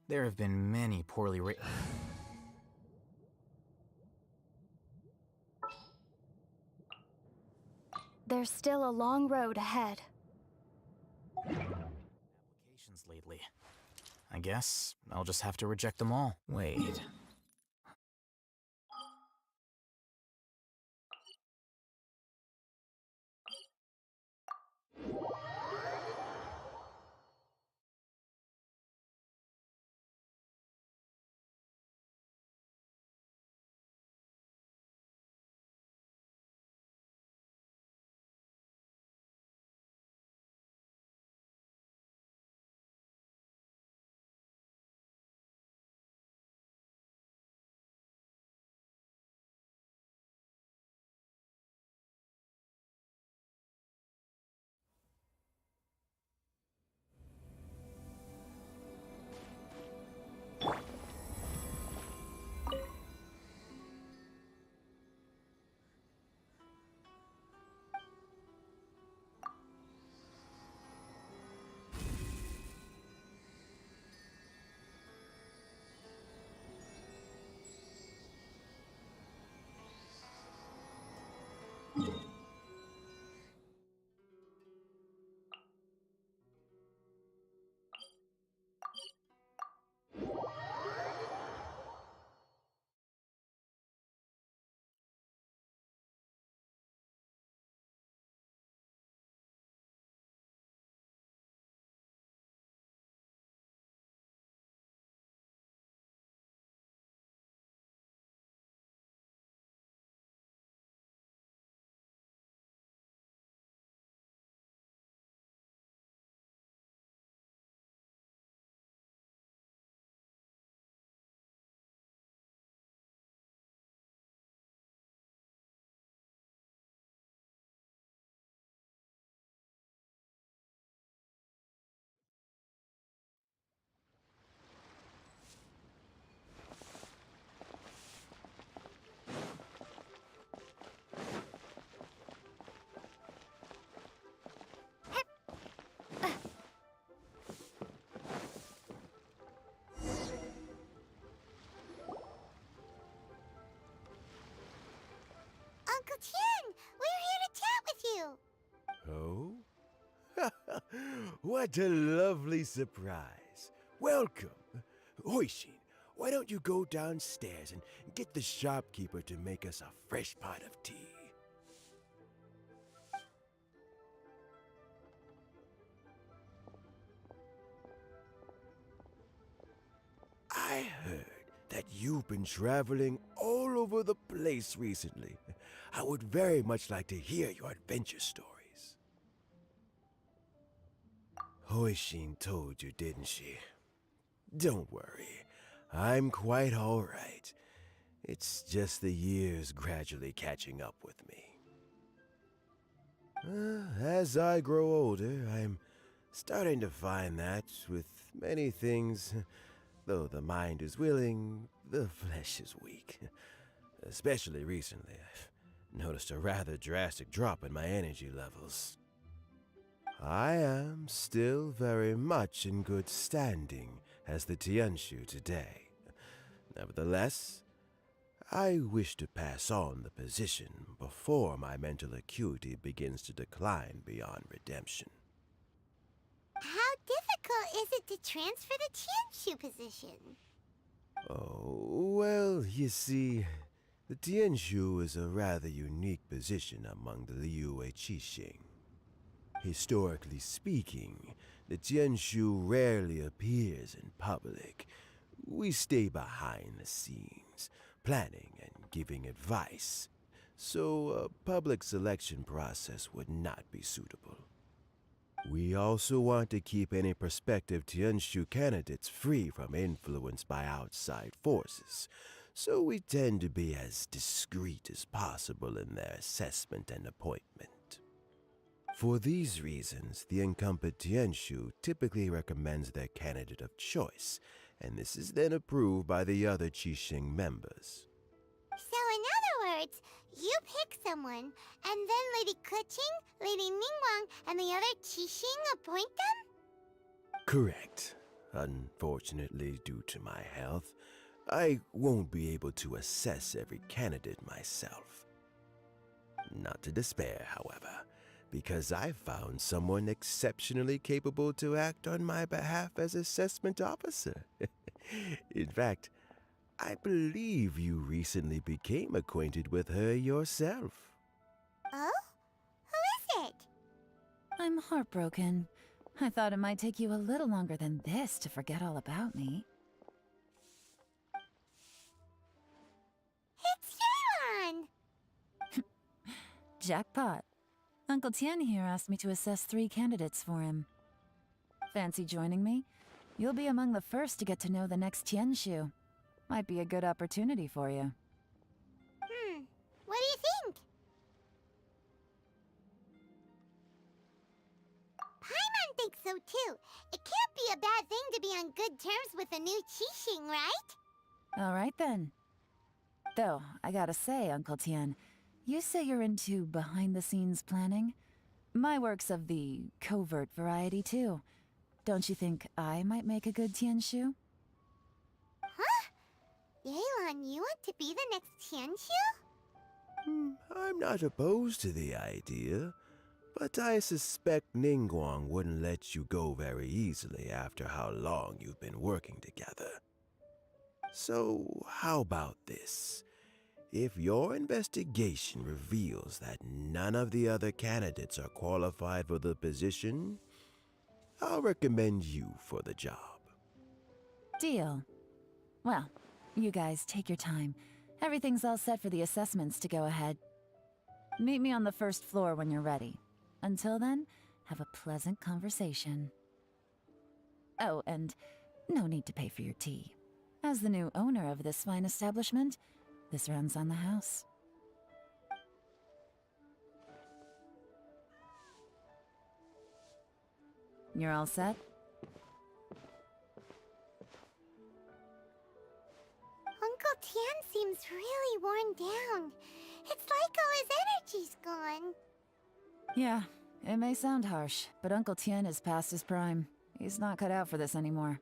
There have been many poorly written... There's still a long road ahead. applications lately. I guess I'll just have to reject them all. Wait. Uncle Tien, we're here to chat with you. Oh? What a lovely surprise. Welcome. Hoishin, why don't you go downstairs and get the shopkeeper to make us a fresh pot of tea? I heard that you've been traveling all over the place recently. I would very much like to hear your adventure stories. Hoishin told you, didn't she? Don't worry, I'm quite all right. It's just the years gradually catching up with me. As I grow older, I'm starting to find that with many things, though the mind is willing, the flesh is weak. Especially recently, I've noticed a rather drastic drop in my energy levels. I am still very much in good standing as the Tianshu today. Nevertheless, I wish to pass on the position before my mental acuity begins to decline beyond redemption. How difficult is it to transfer the Tianshu position? Oh, well, you see, the Tianshu is a rather unique position among the Liyue Qixing. Historically speaking, the Tianshu rarely appears in public. We stay behind the scenes, planning and giving advice, so a public selection process would not be suitable. We also want to keep any prospective Tianshu candidates free from influence by outside forces, so we tend to be as discreet as possible in their assessment and appointment. For these reasons, the incumbent Tianshu typically recommends their candidate of choice, and this is then approved by the other Qixing members. So in other words, you pick someone, and then Lady Keqing, Lady Ningguang, and the other Qixing appoint them? Correct. Unfortunately, due to my health, I won't be able to assess every candidate myself. Not to despair, however, because I found someone exceptionally capable to act on my behalf as assessment officer. In fact, I believe you recently became acquainted with her yourself. Oh? Who is it? I'm heartbroken. I thought it might take you a little longer than this to forget all about me. It's Yelan! Jackpot. Uncle Tien here asked me to assess 3 candidates for him. Fancy joining me? You'll be among the first to get to know the next Tianshu. Might be a good opportunity for you. What do you think? Paimon thinks so too. It can't be a bad thing to be on good terms with a new Qixing, right? Alright then. Though, I gotta say, Uncle Tien, you say you're into behind-the-scenes planning? My work's of the covert variety too. Don't you think I might make a good Tianshu? Huh? Yelan, you want to be the next Tianshu? I'm not opposed to the idea, but I suspect Ningguang wouldn't let you go very easily after how long you've been working together. So, how about this? If your investigation reveals that none of the other candidates are qualified for the position, I'll recommend you for the job. Deal. Well, you guys take your time. Everything's all set for the assessments to go ahead. Meet me on the first floor when you're ready. Until then, have a pleasant conversation. Oh, and no need to pay for your tea. As the new owner of this fine establishment, this runs on the house. You're all set? Uncle Tien seems really worn down. It's like all his energy's gone. Yeah, it may sound harsh, but Uncle Tien is past his prime. He's not cut out for this anymore.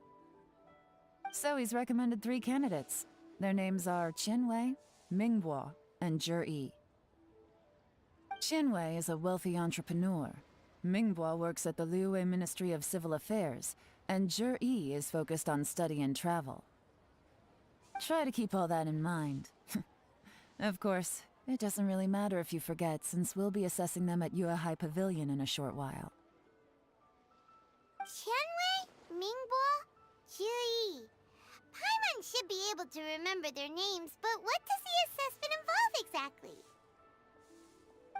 So he's recommended 3 candidates. Their names are Qinwei, Mingbo, and Zhi. Qinwei is a wealthy entrepreneur. Mingbo works at the Liyue Ministry of Civil Affairs, and Zhi is focused on study and travel. Try to keep all that in mind. Of course, it doesn't really matter if you forget, since we'll be assessing them at Yuehai Pavilion in a short while. Qianwei, Mingbo, Zhi. Paimon should be able to remember their names, but what does the assessment involve exactly?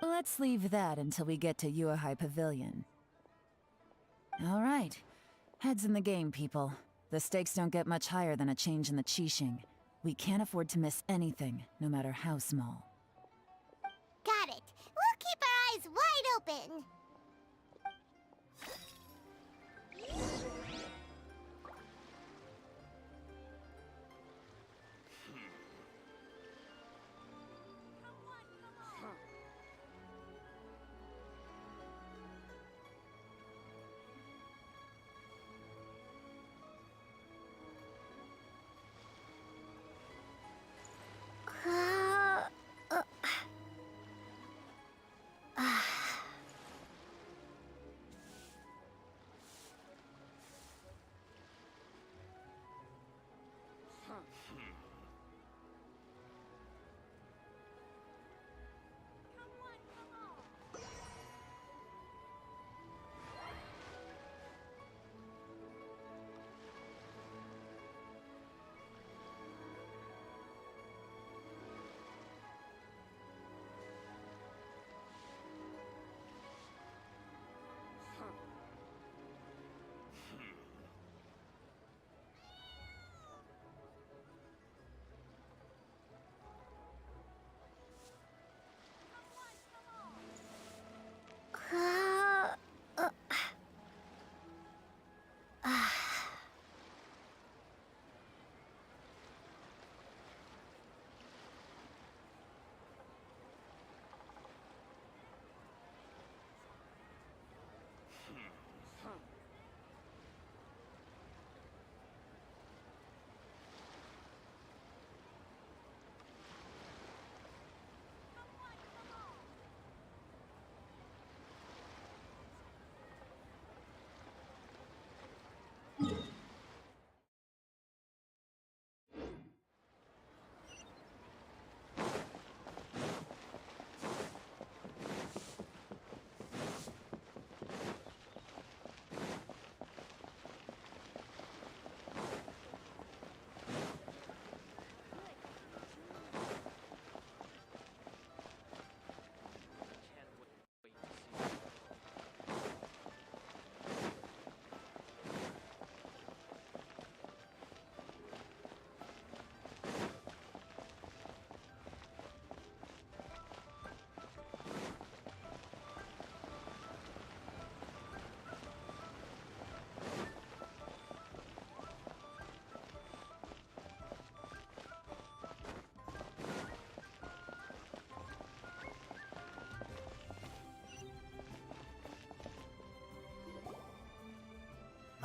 Let's leave that until we get to Yuehai Pavilion. All right. Heads in the game, people. The stakes don't get much higher than a change in the Qixing. We can't afford to miss anything, no matter how small. Got it. We'll keep our eyes wide open.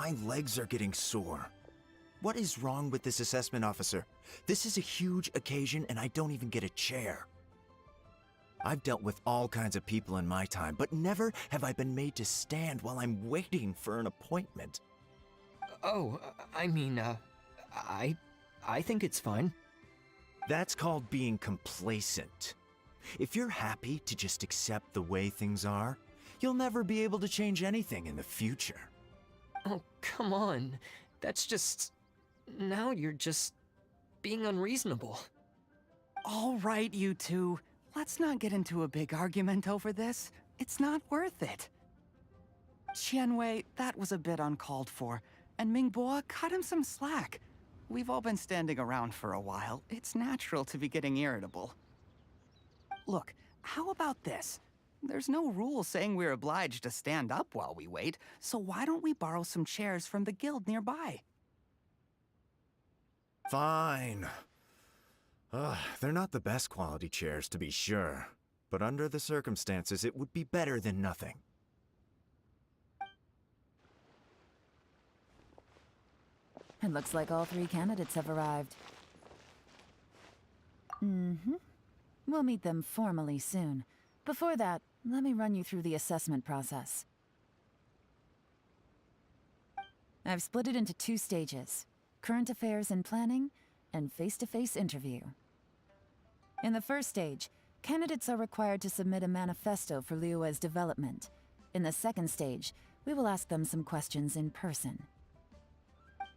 My legs are getting sore. What is wrong with this assessment officer? This is a huge occasion and I don't even get a chair. I've dealt with all kinds of people in my time, but never have I been made to stand while I'm waiting for an appointment. Oh, I think it's fine. That's called being complacent. If you're happy to just accept the way things are, you'll never be able to change anything in the future. Oh, come on. That's just... Now you're just being unreasonable. All right, you two. Let's not get into a big argument over this. It's not worth it. Qianwei, that was a bit uncalled for. And Mingbo, cut him some slack. We've all been standing around for a while. It's natural to be getting irritable. Look, how about this? There's no rule saying we're obliged to stand up while we wait, so why don't we borrow some chairs from the guild nearby? Fine. They're not the best quality chairs, to be sure. But under the circumstances, it would be better than nothing. It looks like all 3 candidates have arrived. We'll meet them formally soon. Before that, let me run you through the assessment process. I've split it into 2 stages: current affairs and planning, and face-to-face interview. In the first stage, candidates are required to submit a manifesto for Liyue's development. In the second stage, we will ask them some questions in person.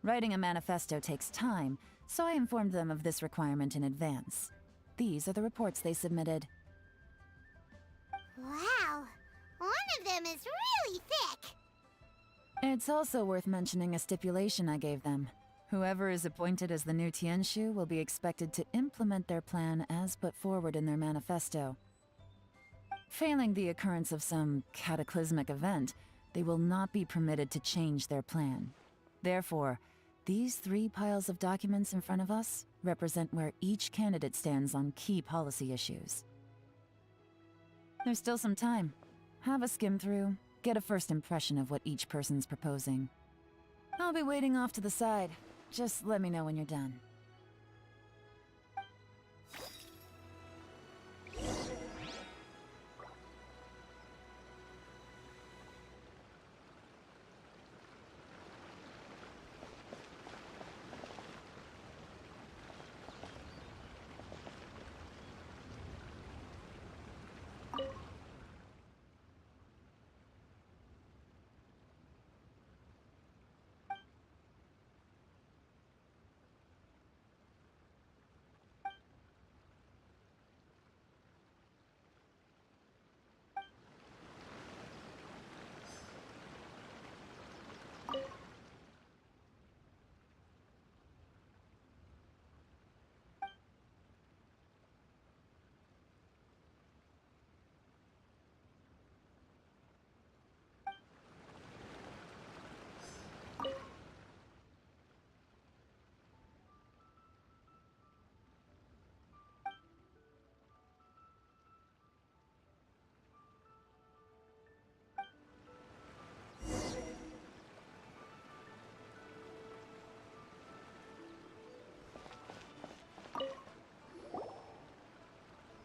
Writing a manifesto takes time, so I informed them of this requirement in advance. These are the reports they submitted. Wow, one of them is really thick. It's also worth mentioning a stipulation I gave them. Whoever is appointed as the new Tianshu will be expected to implement their plan as put forward in their manifesto. Failing the occurrence of some cataclysmic event, they will not be permitted to change their plan. Therefore, these 3 piles of documents in front of us represent where each candidate stands on key policy issues. There's still some time. Have a skim through, get a first impression of what each person's proposing. I'll be waiting off to the side. Just let me know when you're done.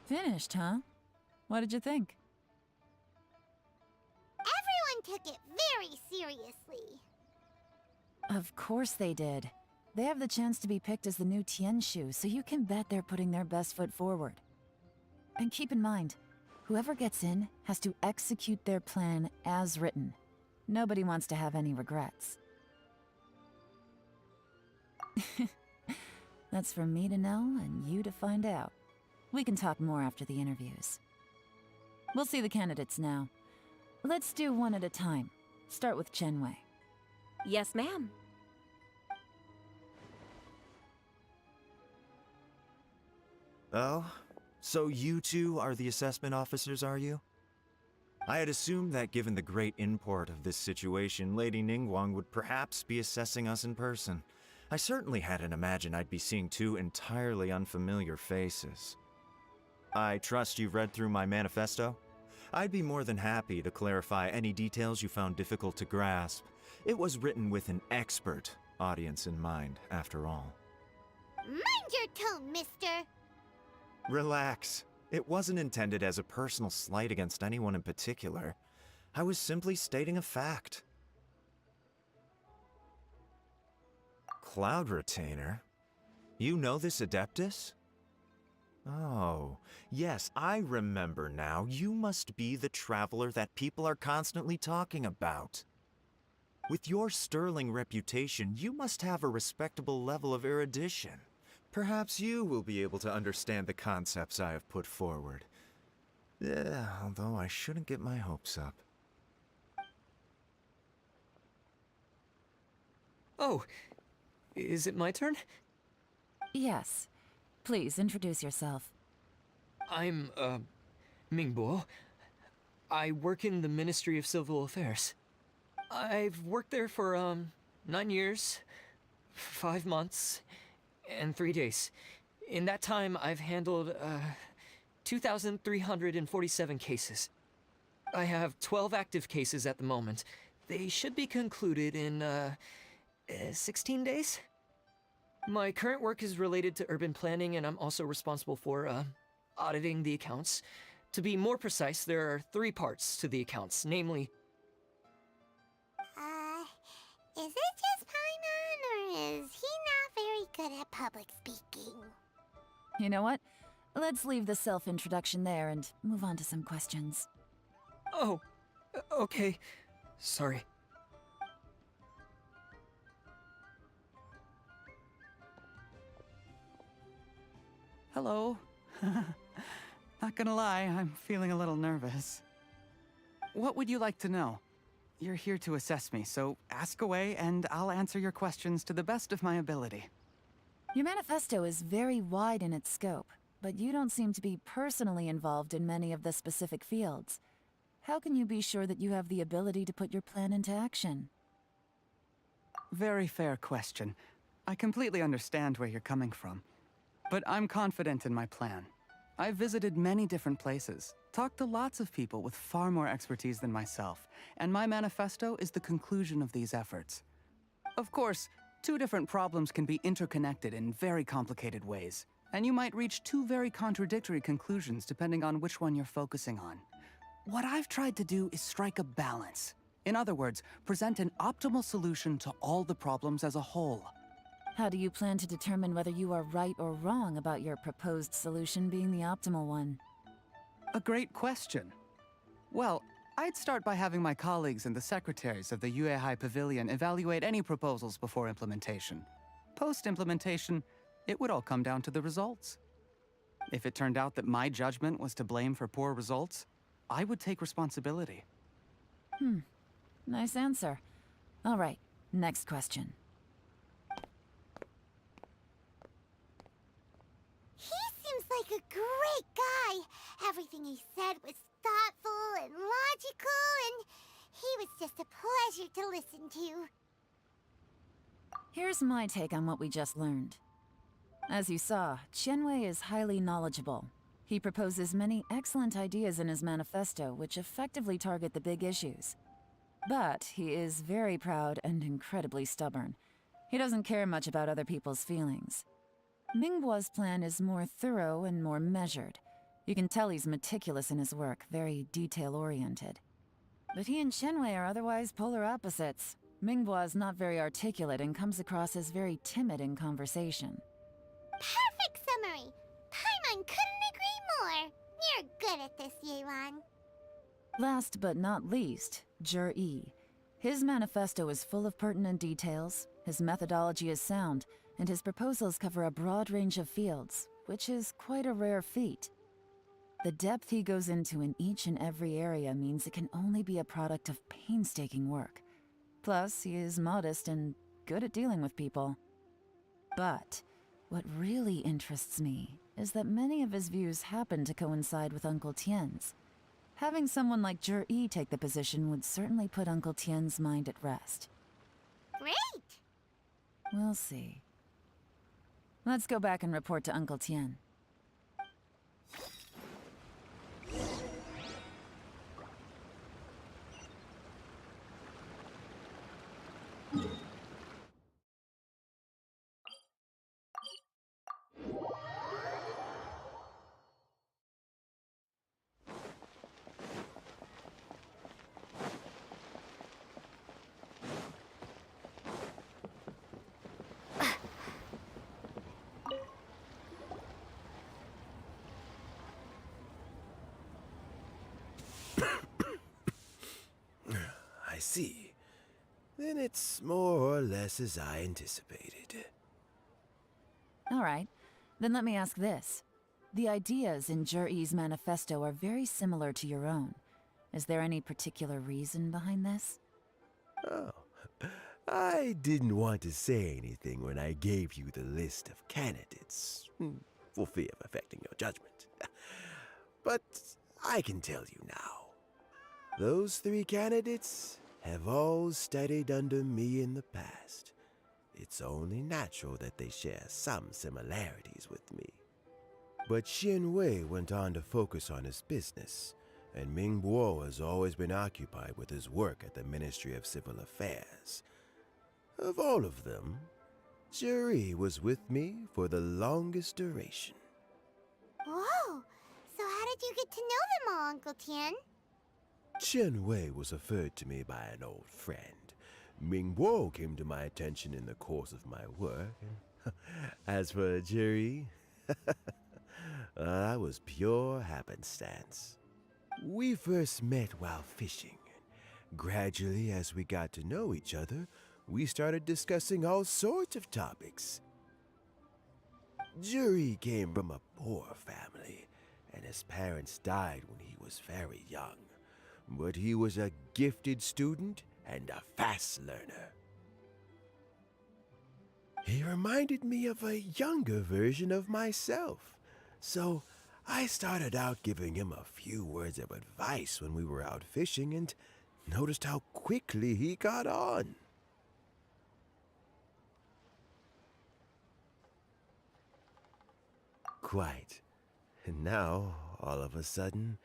Finished, huh? What did you think? Everyone took it very seriously. Of course they did. They have the chance to be picked as the new Tianshu, so you can bet they're putting their best foot forward. And keep in mind, whoever gets in has to execute their plan as written. Nobody wants to have any regrets. That's for me to know and you to find out. We can talk more after the interviews. We'll see the candidates now. Let's do one at a time. Start with Qianwei. Yes, ma'am. Oh? So you 2 are the assessment officers, are you? I had assumed that given the great import of this situation, Lady Ningguang would perhaps be assessing us in person. I certainly hadn't imagined I'd be seeing 2 entirely unfamiliar faces. I trust you've read through my manifesto? I'd be more than happy to clarify any details you found difficult to grasp. It was written with an expert audience in mind, after all. Mind your tone, mister. Relax. It wasn't intended as a personal slight against anyone in particular. I was simply stating a fact. Cloud Retainer? You know this Adeptus? Oh, yes, I remember now. You must be the traveler that people are constantly talking about. With your sterling reputation, you must have a respectable level of erudition. Perhaps you will be able to understand the concepts I have put forward. Although I shouldn't get my hopes up. Oh, is it my turn? Yes. Please introduce yourself. I'm, Mingbo. I work in the Ministry of Civil Affairs. I've worked there for, 9 years, 5 months, and 3 days. In that time, I've handled, 2,347 cases. I have 12 active cases at the moment. They should be concluded in, 16 days? My current work is related to urban planning, and I'm also responsible for, auditing the accounts. To be more precise, there are 3 parts to the accounts, namely... Is it just Paimon, or is he not very good at public speaking? You know what? Let's leave the self-introduction there and move on to some questions. Oh, okay. Sorry. Hello. Not gonna lie, I'm feeling a little nervous. What would you like to know? You're here to assess me, so ask away and I'll answer your questions to the best of my ability. Your manifesto is very wide in its scope, but you don't seem to be personally involved in many of the specific fields. How can you be sure that you have the ability to put your plan into action? Very fair question. I completely understand where you're coming from. But I'm confident in my plan. I've visited many different places, talked to lots of people with far more expertise than myself, and my manifesto is the conclusion of these efforts. Of course, 2 different problems can be interconnected in very complicated ways, and you might reach 2 very contradictory conclusions depending on which one you're focusing on. What I've tried to do is strike a balance. In other words, present an optimal solution to all the problems as a whole. How do you plan to determine whether you are right or wrong about your proposed solution being the optimal one? A great question. Well, I'd start by having my colleagues and the secretaries of the Yuehai Pavilion evaluate any proposals before implementation. Post-implementation, it would all come down to the results. If it turned out that my judgment was to blame for poor results, I would take responsibility. Nice answer. All right, next question. He seems like a great guy. Everything he said was thoughtful and logical, and he was just a pleasure to listen to. Here's my take on what we just learned. As you saw, Qianwei is highly knowledgeable. He proposes many excellent ideas in his manifesto which effectively target the big issues. But he is very proud and incredibly stubborn. He doesn't care much about other people's feelings. Mingbo's plan is more thorough and more measured. You can tell he's meticulous in his work, very detail-oriented. But he and Qianwei are otherwise polar opposites. Mingbo is not very articulate and comes across as very timid in conversation. Perfect summary! Paimon couldn't agree more! You're good at this, Yelan. Last but not least, Yi. His manifesto is full of pertinent details, his methodology is sound, and his proposals cover a broad range of fields, which is quite a rare feat. The depth he goes into in each and every area means it can only be a product of painstaking work. Plus, he is modest and good at dealing with people. But what really interests me is that many of his views happen to coincide with Uncle Tien's. Having someone like Yi take the position would certainly put Uncle Tien's mind at rest. Great! We'll see. Let's go back and report to Uncle Tien. see, then it's more or less as I anticipated. All right, then let me ask this. The ideas in Jur-E's manifesto are very similar to your own. Is there any particular reason behind this? Oh, I didn't want to say anything when I gave you the list of candidates, for fear of affecting your judgment. But I can tell you now. Those 3 candidates have all studied under me in the past. It's only natural that they share some similarities with me. But Xianwei went on to focus on his business, and Ming Bo has always been occupied with his work at the Ministry of Civil Affairs. Of all of them, Juri was with me for the longest duration. Whoa! So how did you get to know them all, Uncle Tian? Qianwei was referred to me by an old friend. Ming Bo came to my attention in the course of my work. As for Juri, that was pure happenstance. We first met while fishing. Gradually, as we got to know each other, we started discussing all sorts of topics. Juri came from a poor family, and his parents died when he was very young. But he was a gifted student and a fast learner. He reminded me of a younger version of myself, so I started out giving him a few words of advice when we were out fishing and noticed how quickly he got on. Quite. And now, all of a sudden,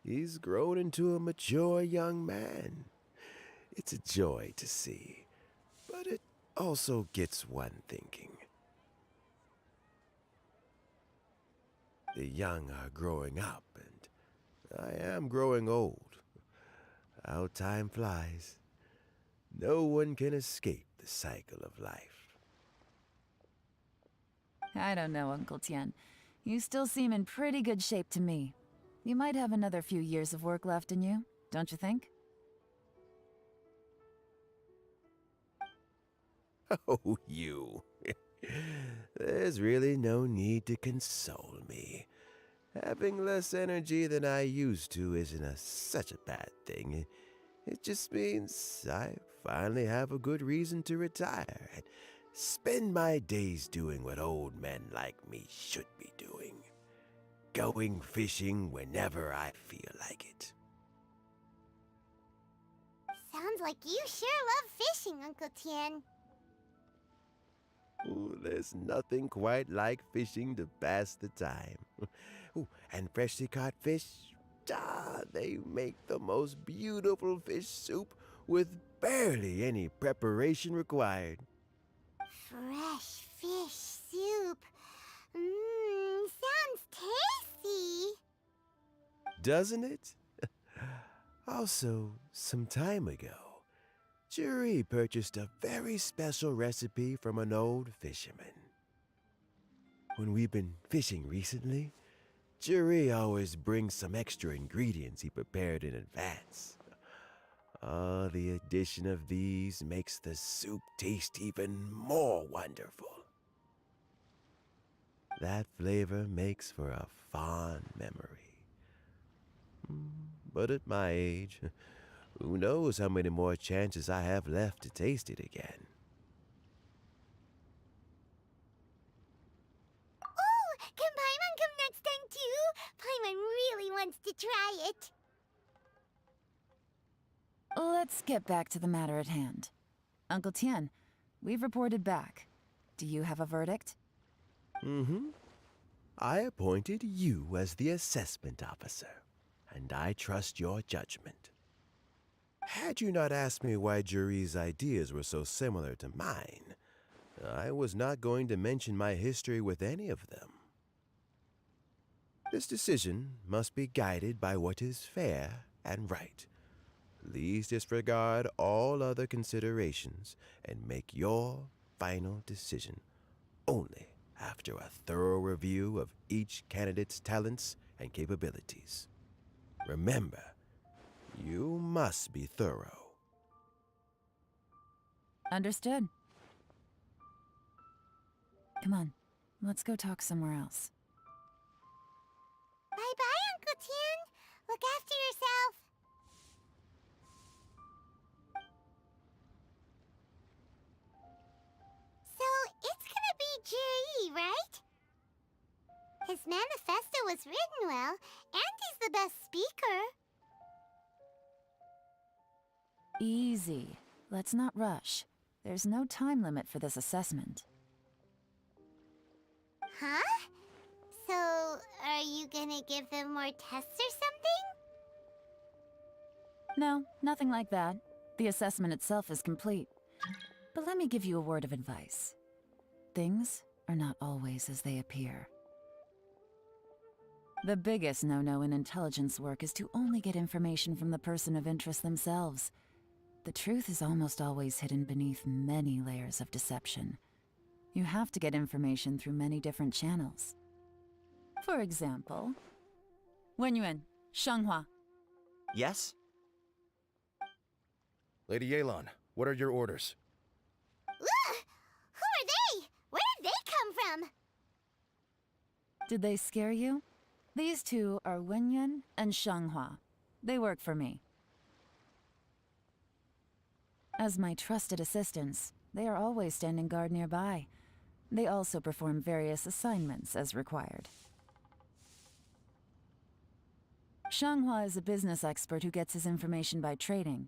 he's grown into a mature young man. It's a joy to see, but it also gets one thinking. The young are growing up, and I am growing old. How time flies. No one can escape the cycle of life. I don't know, Uncle Tian. You still seem in pretty good shape to me. You might have another few years of work left in you, don't you think? Oh, you. There's really no need to console me. Having less energy than I used to isn't such a bad thing. It just means I finally have a good reason to retire and spend my days doing what old men like me should be doing. Going fishing whenever I feel like it. Sounds like you sure love fishing, Uncle Tian. Ooh, there's nothing quite like fishing to pass the time. Ooh, and freshly caught fish, they make the most beautiful fish soup with barely any preparation required. Fresh fish soup. Sounds tasty. Doesn't it? Also, some time ago, Juri purchased a very special recipe from an old fisherman. When we've been fishing recently, Juri always brings some extra ingredients he prepared in advance. The addition of these makes the soup taste even more wonderful. That flavor makes for a fond memory. But at my age, who knows how many more chances I have left to taste it again. Oh, can Paimon come next time too? Paimon really wants to try it. Let's get back to the matter at hand. Uncle Tian, we've reported back. Do you have a verdict? I appointed you as the assessment officer, and I trust your judgment. Had you not asked me why Juri's ideas were so similar to mine, I was not going to mention my history with any of them. This decision must be guided by what is fair and right. Please disregard all other considerations and make your final decision only after a thorough review of each candidate's talents and capabilities. Remember, you must be thorough. Understood. Come on, let's go talk somewhere else. Bye-bye, Uncle Tian. Look after yourself. So, it's gonna be Jiri, right? His manifesto was written well, and he's the best speaker. Easy. Let's not rush. There's no time limit for this assessment. Huh? So, are you gonna give them more tests or something? No, nothing like that. The assessment itself is complete. But let me give you a word of advice. Things are not always as they appear. The biggest no-no in intelligence work is to only get information from the person of interest themselves. The truth is almost always hidden beneath many layers of deception. You have to get information through many different channels. For example, Wenyuan, Shanghua. Yes? Lady Yelan, what are your orders? Ugh! Who are they? Where did they come from? Did they scare you? These two are Wenyuan and Shanghua. They work for me. As my trusted assistants, they are always standing guard nearby. They also perform various assignments as required. Shanghua is a business expert who gets his information by trading.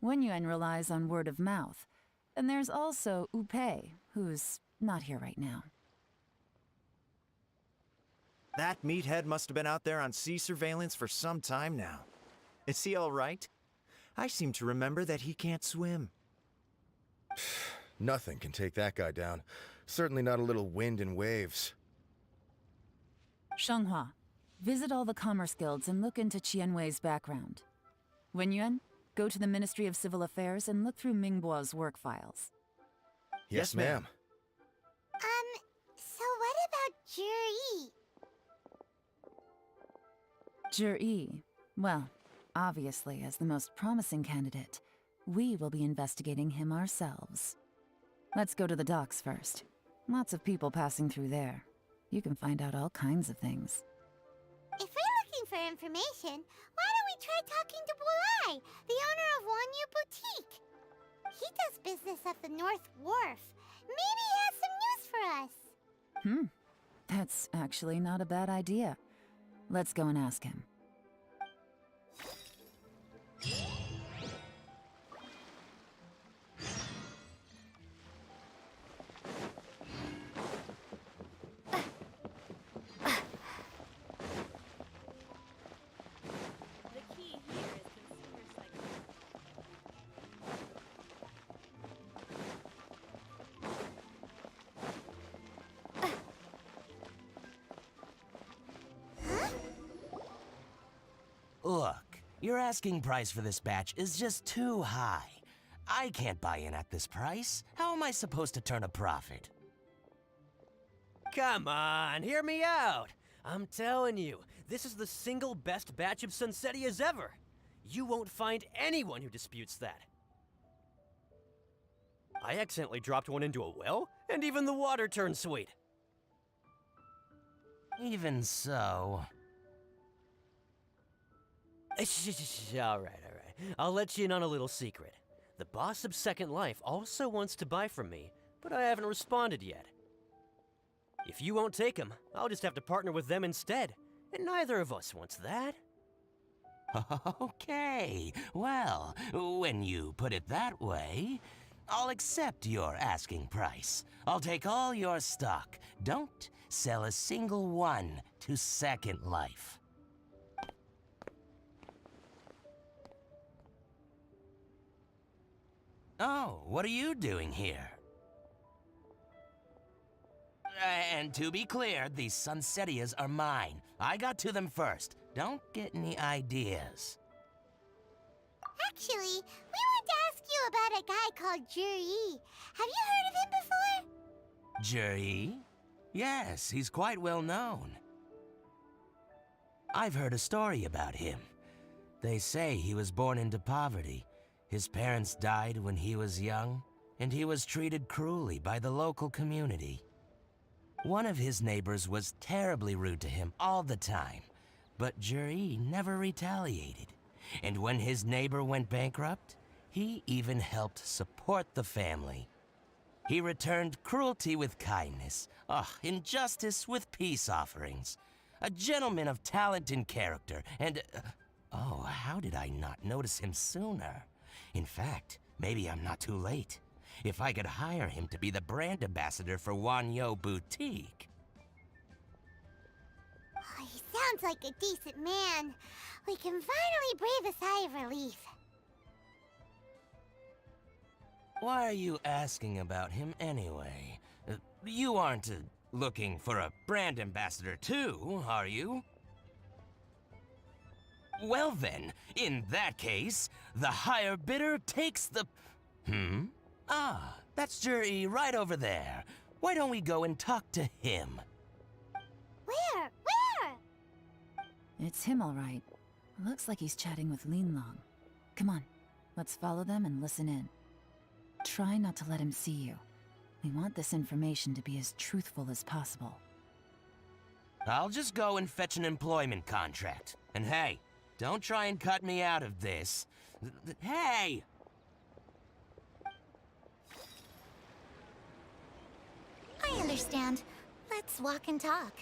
Wenyuan relies on word of mouth. And there's also Upei, who's not here right now. That meathead must have been out there on sea surveillance for some time now. Is he all right? I seem to remember that he can't swim. Nothing can take that guy down. Certainly not a little wind and waves. Shanghua, visit all the commerce guilds and look into Qianwei's background. Wenyuan, go to the Ministry of Civil Affairs and look through Mingbo's work files. Yes, ma'am. So what about Jiri? Jiri, well, obviously, as the most promising candidate, we will be investigating him ourselves. Let's go to the docks first. Lots of people passing through there. You can find out all kinds of things. If we're looking for information, why don't we try talking to Bulai, the owner of Wanyu Boutique? He does business at the North Wharf. Maybe he has some news for us. That's actually not a bad idea. Let's go and ask him. The key here is consumer psychology. Look, your asking price for this batch is just too high. I can't buy in at this price. How am I supposed to turn a profit? Come on, hear me out. I'm telling you, this is the single best batch of Sunsetias ever. You won't find anyone who disputes that. I accidentally dropped one into a well, and even the water turned sweet. Even so... All right. I'll let you in on a little secret. The boss of Second Life also wants to buy from me, but I haven't responded yet. If you won't take him, I'll just have to partner with them instead, and neither of us wants that. Okay, well, when you put it that way, I'll accept your asking price. I'll take all your stock. Don't sell a single one to Second Life. Oh, what are you doing here? And to be clear, these Sunsetias are mine. I got to them first. Don't get any ideas. Actually, we want to ask you about a guy called Jiri. Have you heard of him before? Jiri? Yes, he's quite well known. I've heard a story about him. They say he was born into poverty. His parents died when he was young, and he was treated cruelly by the local community. One of his neighbors was terribly rude to him all the time, but Juri never retaliated. And when his neighbor went bankrupt, he even helped support the family. He returned cruelty with kindness, injustice with peace offerings. A gentleman of talent and character, and... oh, how did I not notice him sooner? In fact, maybe I'm not too late. If I could hire him to be the brand ambassador for Wanyo Boutique. Oh, he sounds like a decent man. We can finally breathe a sigh of relief. Why are you asking about him anyway? You aren't looking for a brand ambassador too, are you? Well then, in that case, the higher bidder takes the... Ah, that's Juri right over there. Why don't we go and talk to him? Where? Where? It's him, all right. Looks like he's chatting with Linlong. Come on, let's follow them and listen in. Try not to let him see you. We want this information to be as truthful as possible. I'll just go and fetch an employment contract. And hey, don't try and cut me out of this. Hey! I understand. Let's walk and talk.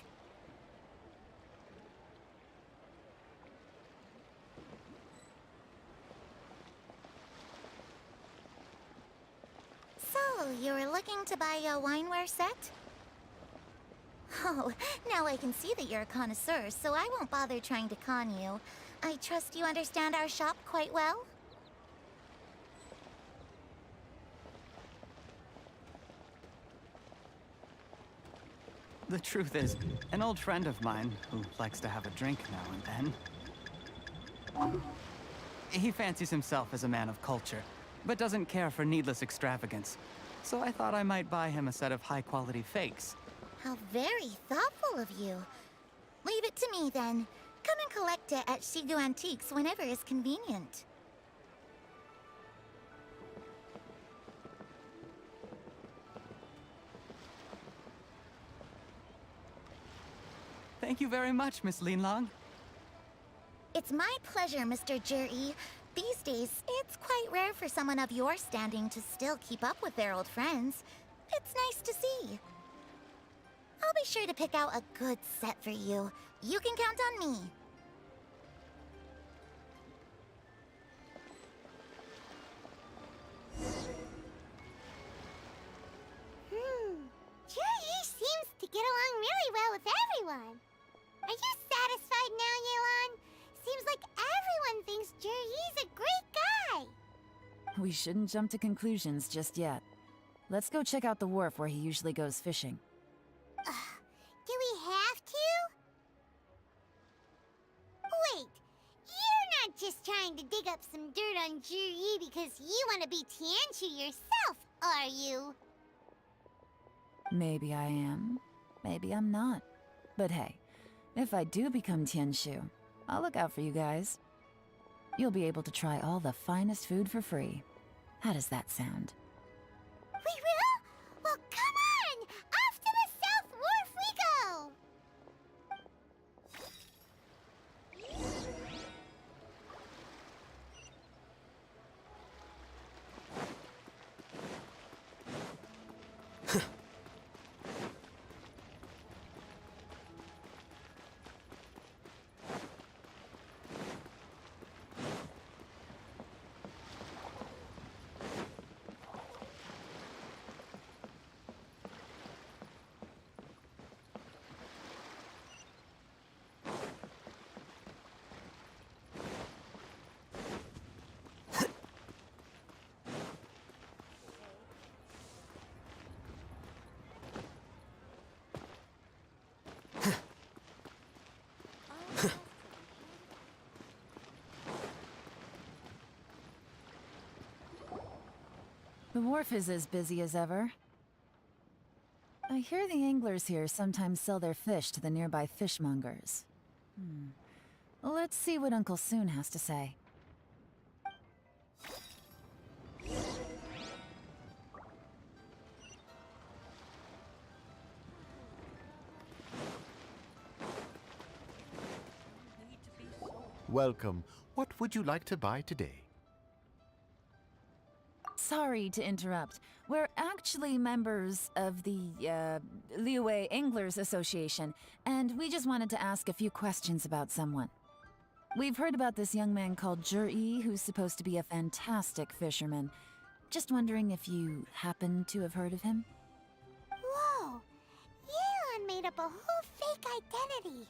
So, you were looking to buy a wineware set? Oh, now I can see that you're a connoisseur, so I won't bother trying to con you. I trust you understand our shop quite well? The truth is, an old friend of mine, who likes to have a drink now and then... He fancies himself as a man of culture, but doesn't care for needless extravagance. So I thought I might buy him a set of high-quality fakes. How very thoughtful of you. Leave it to me, then. Come and collect it at Shigu Antiques whenever is convenient. Thank you very much, Miss Linlong. It's my pleasure, Mr. Juri. These days, it's quite rare for someone of your standing to still keep up with their old friends. It's nice to see. I'll be sure to pick out a good set for you. You can count on me. Juri seems to get along really well with everyone. Are you satisfied now, Yelan? Seems like everyone thinks Juri's a great guy. We shouldn't jump to conclusions just yet. Let's go check out the wharf where he usually goes fishing. Do we have to? Wait, you're not just trying to dig up some dirt on Juri because you want to be Tianshu yourself, are you? Maybe I am. Maybe I'm not. But hey, if I do become Tianshu, I'll look out for you guys. You'll be able to try all the finest food for free. How does that sound? We will? Well, come on! Off to the South Wharf we go! The wharf is as busy as ever. I hear the anglers here sometimes sell their fish to the nearby fishmongers. Let's see what Uncle Soon has to say. Welcome. What would you like to buy today? Sorry to interrupt. We're actually members of the, Liyue Anglers Association, and we just wanted to ask a few questions about someone. We've heard about this young man called Zhi, who's supposed to be a fantastic fisherman. Just wondering if you happen to have heard of him? Whoa! Yelan made up a whole fake identity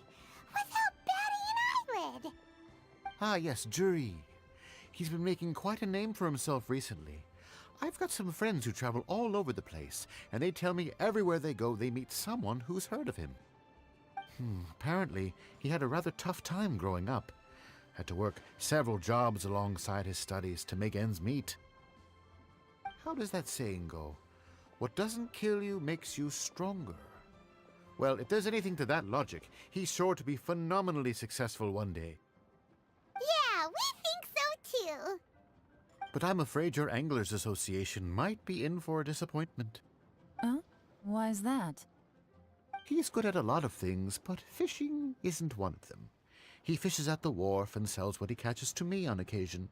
without batting an eyelid! Ah, yes, Zhi. He's been making quite a name for himself recently. I've got some friends who travel all over the place, and they tell me everywhere they go they meet someone who's heard of him. Apparently, he had a rather tough time growing up. Had to work several jobs alongside his studies to make ends meet. How does that saying go? What doesn't kill you makes you stronger. Well, if there's anything to that logic, he's sure to be phenomenally successful one day. Yeah, we think so too! But I'm afraid your Anglers Association might be in for a disappointment. Oh? Why's that? He's good at a lot of things, but fishing isn't one of them. He fishes at the wharf and sells what he catches to me on occasion.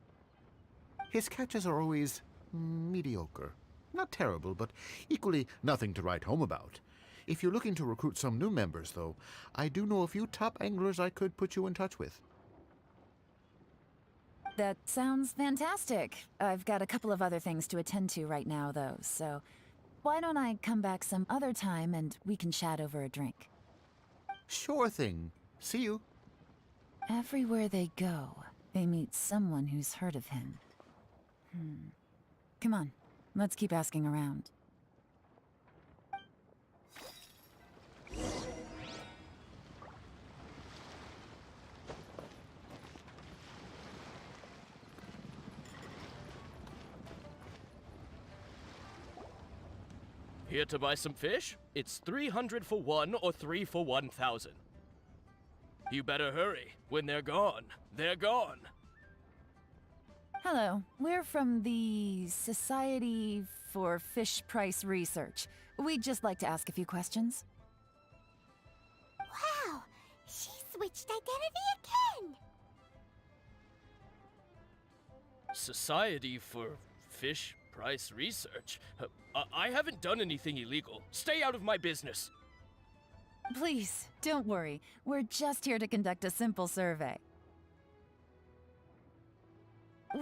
His catches are always mediocre. Not terrible, but equally nothing to write home about. If you're looking to recruit some new members, though, I do know a few top anglers I could put you in touch with. That sounds fantastic. I've got a couple of other things to attend to right now, though, so why don't I come back some other time and we can chat over a drink? Sure thing. See you. Everywhere they go, they meet someone who's heard of him. Come on, let's keep asking around. Here to buy some fish? It's 300 for one or 3 for 1,000. You better hurry. When they're gone, they're gone. Hello, we're from the Society for Fish Price Research. We'd just like to ask a few questions. Wow! She switched identity again! Society for Fish Price Research? I haven't done anything illegal. Stay out of my business. Please, don't worry. We're just here to conduct a simple survey.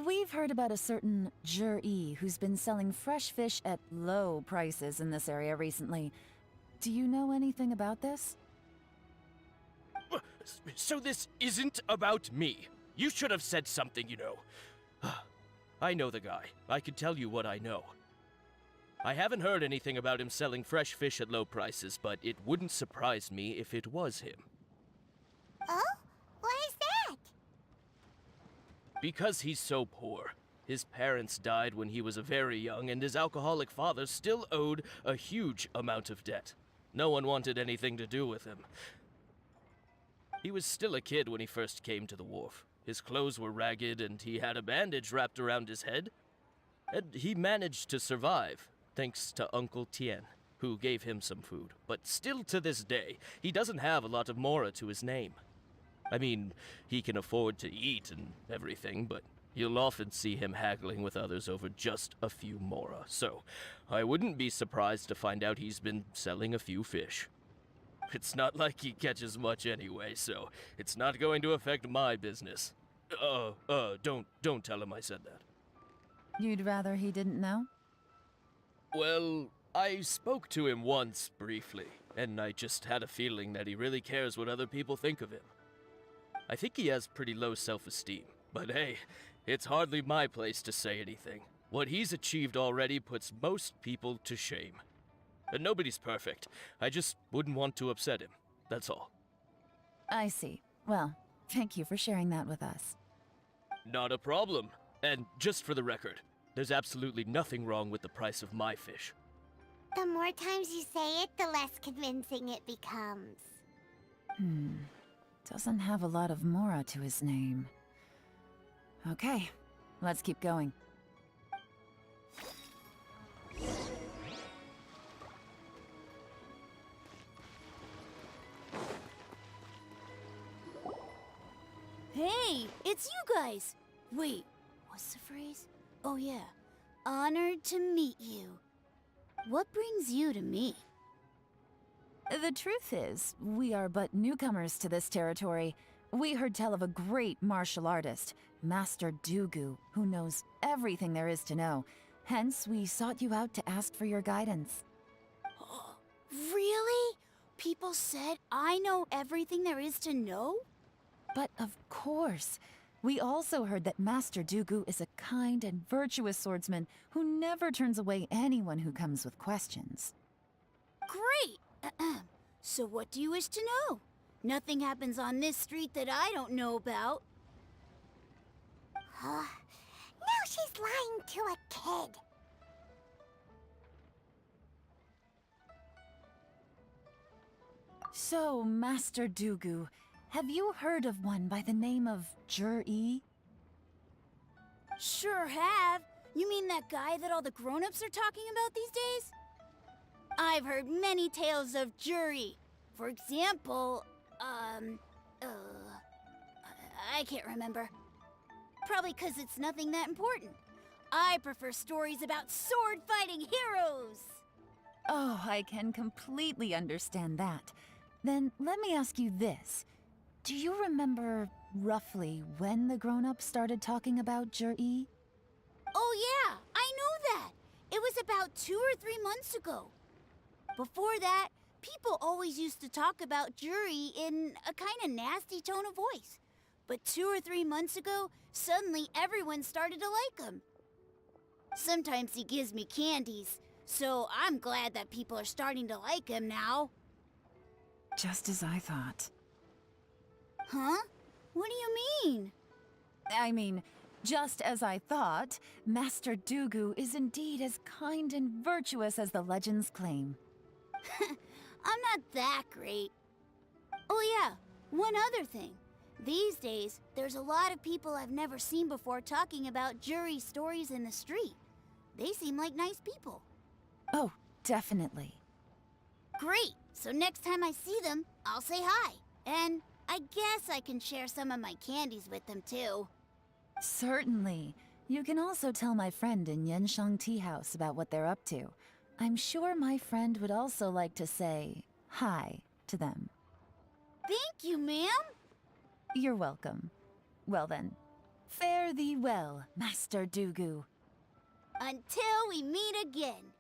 We've heard about a certain Zhi who's been selling fresh fish at low prices in this area recently. Do you know anything about this? So this isn't about me. You should have said something, you know. I know the guy. I can tell you what I know. I haven't heard anything about him selling fresh fish at low prices, but it wouldn't surprise me if it was him. Oh? Why is that? Because he's so poor. His parents died when he was very young, and his alcoholic father still owed a huge amount of debt. No one wanted anything to do with him. He was still a kid when he first came to the wharf. His clothes were ragged, and he had a bandage wrapped around his head. And he managed to survive, thanks to Uncle Tien, who gave him some food. But still to this day, he doesn't have a lot of mora to his name. I mean, he can afford to eat and everything, but you'll often see him haggling with others over just a few mora. So, I wouldn't be surprised to find out he's been selling a few fish. It's not like he catches much anyway, so it's not going to affect my business. Don't tell him I said that. You'd rather he didn't know? Well, I spoke to him once, briefly, and I just had a feeling that he really cares what other people think of him. I think he has pretty low self-esteem, but hey, it's hardly my place to say anything. What he's achieved already puts most people to shame. And nobody's perfect. I just wouldn't want to upset him, that's all. I see. Well, thank you for sharing that with us. Not a problem. And just for the record, there's absolutely nothing wrong with the price of my fish. The more times you say it, the less convincing it becomes. Doesn't have a lot of mora to his name. Okay, let's keep going. Hey, It's you guys! Wait, what's the phrase? Oh yeah, honored to meet you. What brings you to me? The truth is, we are but newcomers to this territory. We heard tell of a great martial artist, Master Dugu, who knows everything there is to know. Hence, we sought you out to ask for your guidance. Really? People said I know everything there is to know? But of course, we also heard that Master Dugu is a kind and virtuous swordsman who never turns away anyone who comes with questions. Great! So what do you wish to know? Nothing happens on this street that I don't know about. Now she's lying to a kid. So, Master Dugu, have you heard of one by the name of Jur-E? Sure have. You mean that guy that all the grown-ups are talking about these days? I've heard many tales of Juri. For example, I can't remember. Probably 'cause it's nothing that important. I prefer stories about sword-fighting heroes. Oh, I can completely understand that. Then let me ask you this. Do you remember roughly when the grown-ups started talking about Jur-E? Oh yeah, I know that. It was about 2 or 3 months ago. Before that, people always used to talk about Juri in a kind of nasty tone of voice. But 2 or 3 months ago, suddenly everyone started to like him. Sometimes he gives me candies, so I'm glad that people are starting to like him now. Just as I thought. Huh? What do you mean? I mean, just as I thought, Master Dugu is indeed as kind and virtuous as the legends claim. I'm not that great. Oh yeah, one other thing. These days, there's a lot of people I've never seen before talking about Juri stories in the street. They seem like nice people. Oh, definitely. Great! So next time I see them, I'll say hi. And I guess I can share some of my candies with them too. Certainly. You can also tell my friend in Yenshang Tea House about what they're up to. I'm sure my friend would also like to say hi to them. Thank you, ma'am. You're welcome. Well then, fare thee well, Master Dugu. Until we meet again.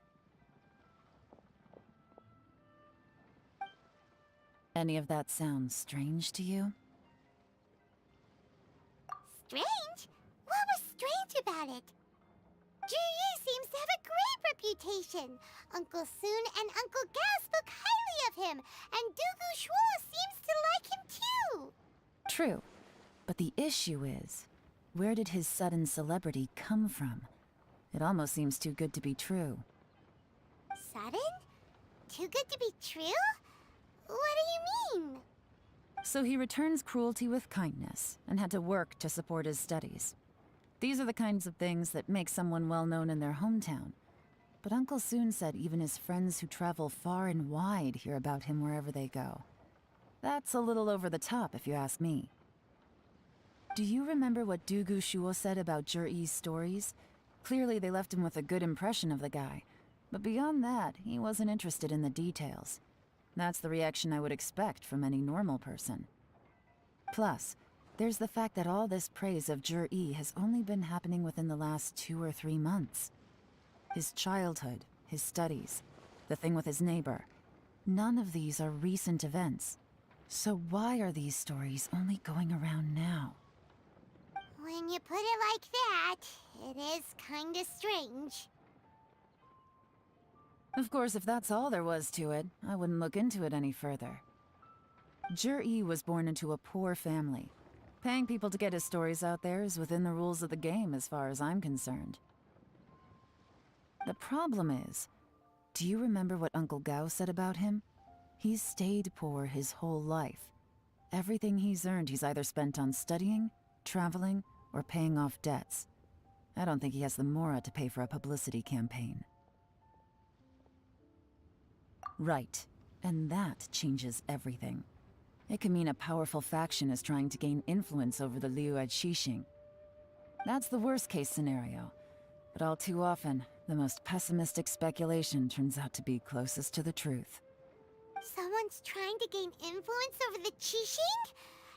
Any of that sound strange to you? Strange? What was strange about it? Juri seems to have a great reputation. Uncle Soon and Uncle Gao spoke highly of him, and Dugu Shuo seems to like him too. True. But the issue is, where did his sudden celebrity come from? It almost seems too good to be true. Sudden? Too good to be true? What do you mean? So he returns cruelty with kindness, and had to work to support his studies. These are the kinds of things that make someone well known in their hometown. But Uncle Soon said even his friends who travel far and wide hear about him wherever they go. That's a little over the top, if you ask me. Do you remember what Dugu Shuo said about Jur-E's stories? Clearly they left him with a good impression of the guy. But beyond that, he wasn't interested in the details. That's the reaction I would expect from any normal person. Plus, there's the fact that all this praise of Jur-E has only been happening within the last 2 or 3 months. His childhood, his studies, the thing with his neighbor. None of these are recent events. So why are these stories only going around now? When you put it like that, it is kinda strange. Of course, if that's all there was to it, I wouldn't look into it any further. Jur-E was born into a poor family. Paying people to get his stories out there is within the rules of the game as far as I'm concerned. The problem is, do you remember what Uncle Gao said about him? He's stayed poor his whole life. Everything he's earned he's either spent on studying, traveling, or paying off debts. I don't think he has the mora to pay for a publicity campaign. Right, and that changes everything. It could mean a powerful faction is trying to gain influence over the Liu at Xixing. That's the worst-case scenario. But all too often, the most pessimistic speculation turns out to be closest to the truth. Someone's trying to gain influence over the Qixing?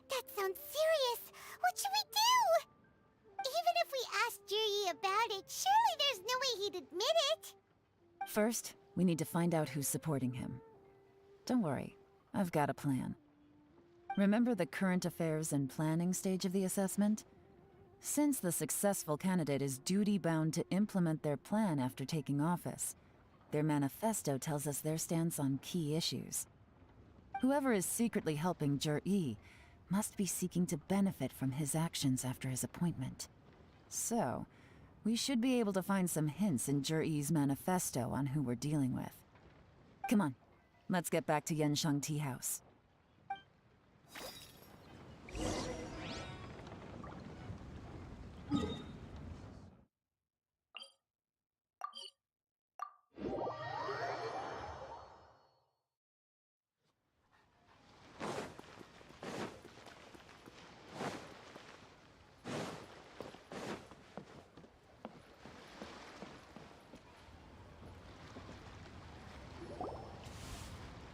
That sounds serious. What should we do? Even if we asked Jiri about it, surely there's no way he'd admit it. First, we need to find out who's supporting him. Don't worry, I've got a plan. Remember the current affairs and planning stage of the assessment? Since the successful candidate is duty-bound to implement their plan after taking office, their manifesto tells us their stance on key issues. Whoever is secretly helping Jir-E must be seeking to benefit from his actions after his appointment. So, we should be able to find some hints in Jir-E's manifesto on who we're dealing with. Come on, let's get back to Yenshang Tea House.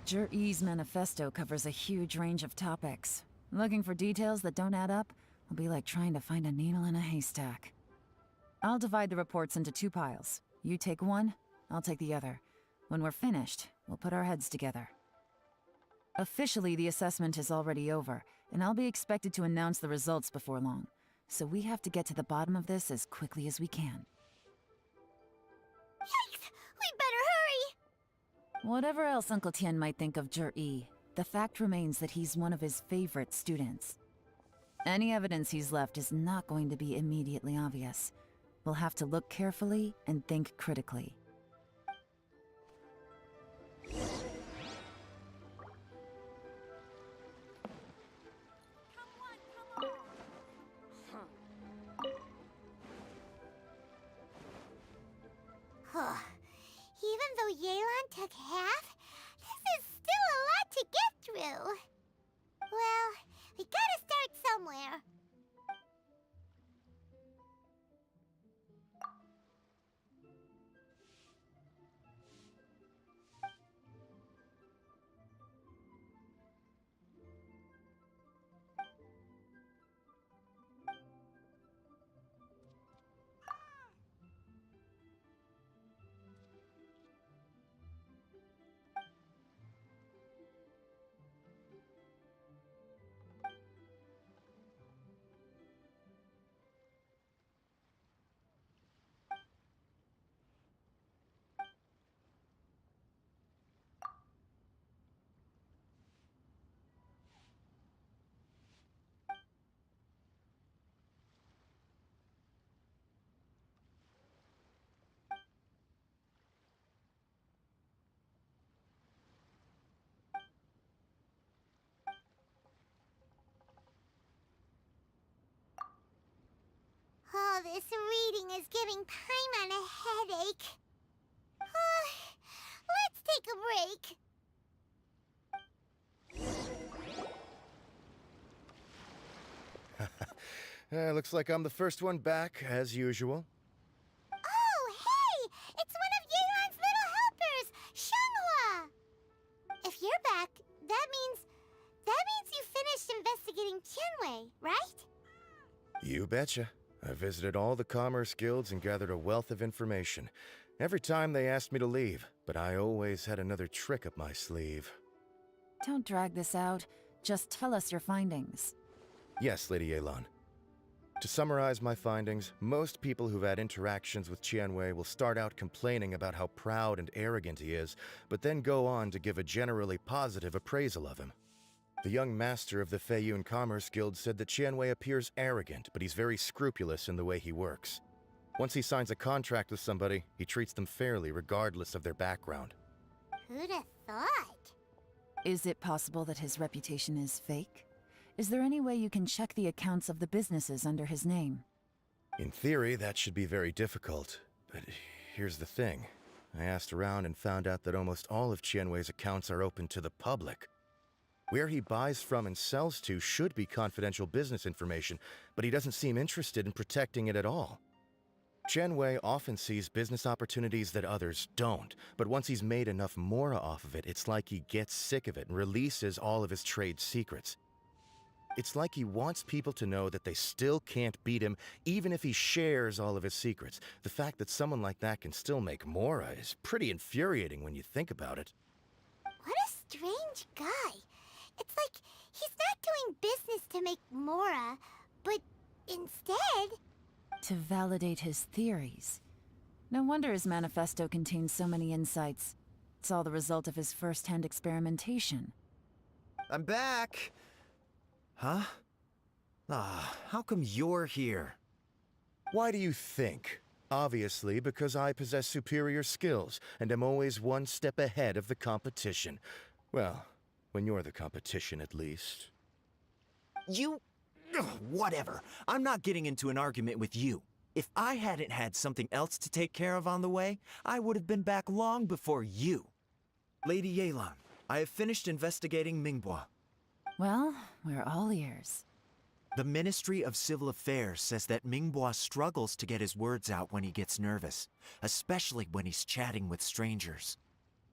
Jir-E's manifesto covers a huge range of topics. Looking for details that don't add up will be like trying to find a needle in a haystack. I'll divide the reports into 2 piles. You take one, I'll take the other. When we're finished, we'll put our heads together. Officially, the assessment is already over, and I'll be expected to announce the results before long. So we have to get to the bottom of this as quickly as we can. Yikes! We better hurry! Whatever else Uncle Tian might think of Jir-E, the fact remains that he's one of his favorite students. Any evidence he's left is not going to be immediately obvious. We'll have to look carefully and think critically. Even though Yelan took half, this is still a lot to get through. Well, we gotta start somewhere. All this reading is giving Paimon a headache. Let's take a break. Looks like I'm the first one back, as usual. Oh, hey! It's one of Yelan's little helpers, Shenhua! If you're back, that means you finished investigating Tianwei, right? You betcha. I visited all the commerce guilds and gathered a wealth of information. Every time they asked me to leave, but I always had another trick up my sleeve. Don't drag this out. Just tell us your findings. Yes, Lady Yelan. To summarize my findings, most people who've had interactions with Tianwei will start out complaining about how proud and arrogant he is, but then go on to give a generally positive appraisal of him. The young master of the Feiyun Commerce Guild said that Tianwei appears arrogant, but he's very scrupulous in the way he works. Once he signs a contract with somebody, he treats them fairly regardless of their background. Who'd have thought? Is it possible that his reputation is fake? Is there any way you can check the accounts of the businesses under his name? In theory, that should be very difficult, but here's the thing. I asked around and found out that almost all of Tianwei's accounts are open to the public. Where he buys from and sells to should be confidential business information, but he doesn't seem interested in protecting it at all. Qianwei often sees business opportunities that others don't, but once he's made enough mora off of it, it's like he gets sick of it and releases all of his trade secrets. It's like he wants people to know that they still can't beat him, even if he shares all of his secrets. The fact that someone like that can still make mora is pretty infuriating when you think about it. What a strange guy. It's like he's not doing business to make mora, but instead... To validate his theories. No wonder his manifesto contains so many insights. It's all the result of his first-hand experimentation. I'm back! Huh? How come you're here? Why do you think? Obviously, because I possess superior skills and am always one step ahead of the competition. Well, when you're the competition, at least. You... Ugh, whatever. I'm not getting into an argument with you. If I hadn't had something else to take care of on the way, I would have been back long before you. Lady Yelan, I have finished investigating Mingbua. Well, we're all ears. The Ministry of Civil Affairs says that Mingbua struggles to get his words out when he gets nervous, especially when he's chatting with strangers.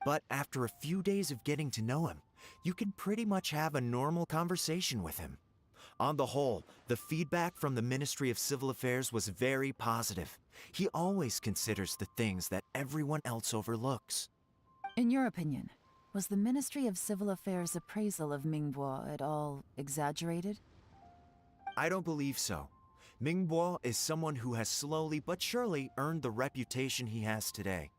But after a few days of getting to know him, you can pretty much have a normal conversation with him. On the whole, the feedback from the Ministry of Civil Affairs was very positive. He always considers the things that everyone else overlooks. In your opinion, was the Ministry of Civil Affairs' appraisal of Mingbua at all exaggerated? I don't believe so. Mingbua is someone who has slowly but surely earned the reputation he has today.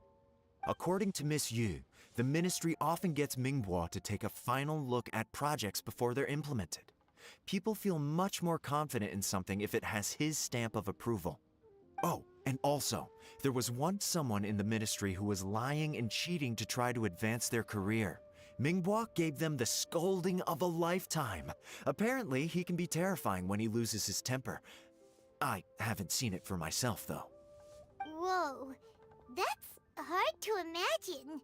According to Miss Yu, the Ministry often gets Mingbua to take a final look at projects before they're implemented. People feel much more confident in something if it has his stamp of approval. Oh, and also, there was once someone in the Ministry who was lying and cheating to try to advance their career. Mingbua gave them the scolding of a lifetime. Apparently, he can be terrifying when he loses his temper. I haven't seen it for myself, though. Whoa, that's hard to imagine.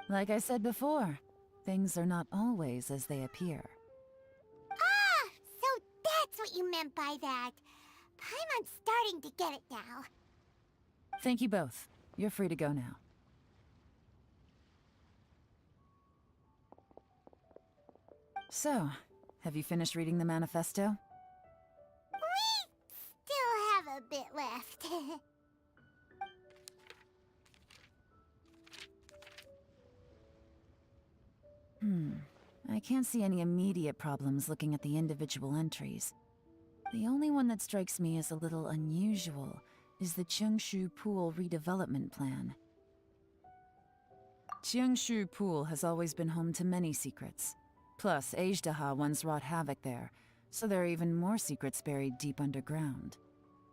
Like I said before, things are not always as they appear. Ah, so that's what you meant by that. Paimon's starting to get it now. Thank you both. You're free to go now. So, have you finished reading the manifesto? We still have a bit left. I can't see any immediate problems looking at the individual entries. The only one that strikes me as a little unusual is the Cheongshu Pool redevelopment plan. Cheongshu Pool has always been home to many secrets. Plus, Ajdaha once wrought havoc there, so there are even more secrets buried deep underground.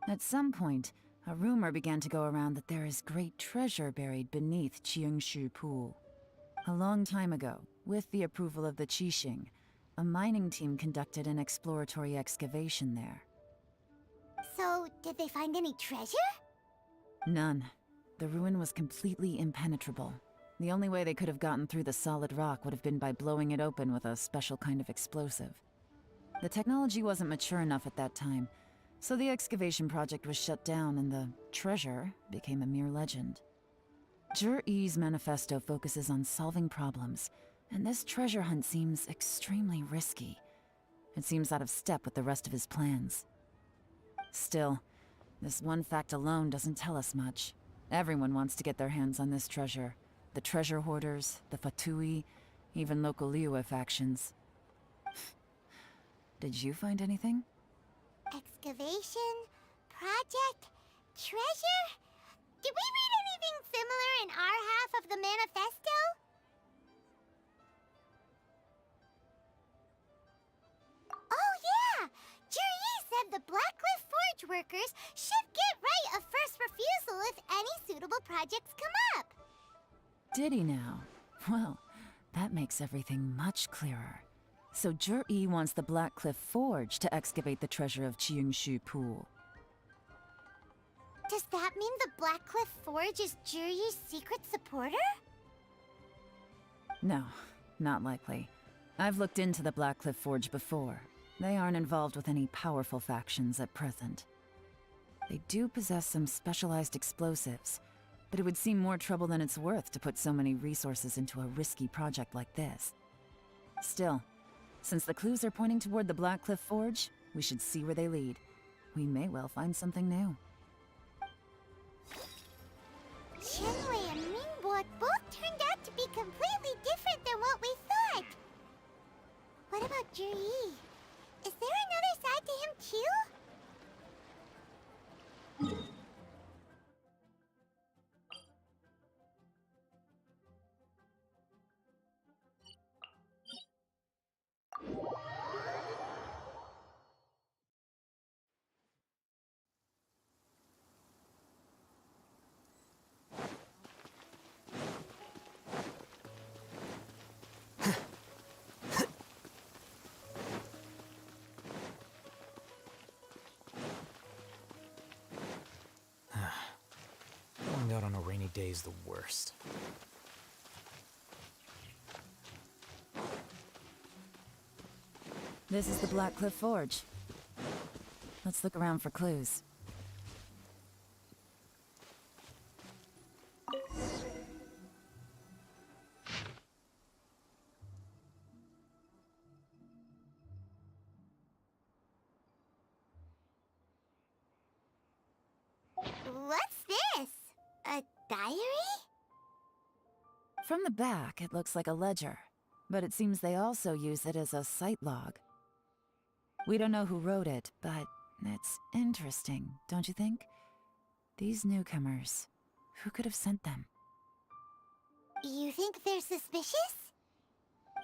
At some point, a rumor began to go around that there is great treasure buried beneath Cheongshu Pool. A long time ago, with the approval of the Qixing, a mining team conducted an exploratory excavation there. So, did they find any treasure? None. The ruin was completely impenetrable. The only way they could have gotten through the solid rock would have been by blowing it open with a special kind of explosive. The technology wasn't mature enough at that time, so the excavation project was shut down and the treasure became a mere legend. Zhi-Yi's manifesto focuses on solving problems, and this treasure hunt seems extremely risky. It seems out of step with the rest of his plans. Still, this one fact alone doesn't tell us much. Everyone wants to get their hands on this treasure. The treasure hoarders, the Fatui, even local Liyue factions. Did you find anything? Excavation? Project? Treasure? Did we read anything similar in our half of the manifesto? Oh yeah! Zhi-Yi said the Blackcliff Forge workers should get right of first refusal if any suitable projects come up. Did he now? Well, that makes everything much clearer. So Zhi-Yi wants the Blackcliff Forge to excavate the treasure of Cheongshu Pool. Does that mean the Blackcliff Forge is Zhi-Yi's secret supporter? No, not likely. I've looked into the Blackcliff Forge before. They aren't involved with any powerful factions at present. They do possess some specialized explosives, but it would seem more trouble than it's worth to put so many resources into a risky project like this. Still, since the clues are pointing toward the Blackcliff Forge, we should see where they lead. We may well find something new. Shenwei and Mingbo both turned out to be completely different than what we thought. What about Juri? Is there another side to him too? Going out on a rainy day is the worst. This is the Blackcliff Forge. Let's look around for clues. What's this? A diary? From the back, it looks like a ledger, but it seems they also use it as a site log. We don't know who wrote it, but it's interesting, don't you think? These newcomers, who could have sent them? You think they're suspicious?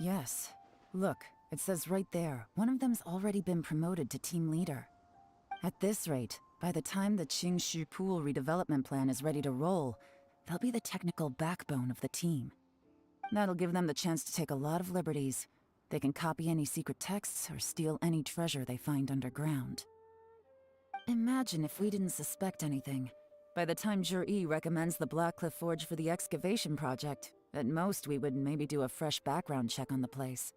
Yes. Look, it says right there, one of them's already been promoted to team leader. At this rate, by the time the Qingshu Pool redevelopment plan is ready to roll, they'll be the technical backbone of the team. That'll give them the chance to take a lot of liberties. They can copy any secret texts or steal any treasure they find underground. Imagine if we didn't suspect anything. By the time Jur-E recommends the Blackcliff Forge for the excavation project, at most we would maybe do a fresh background check on the place.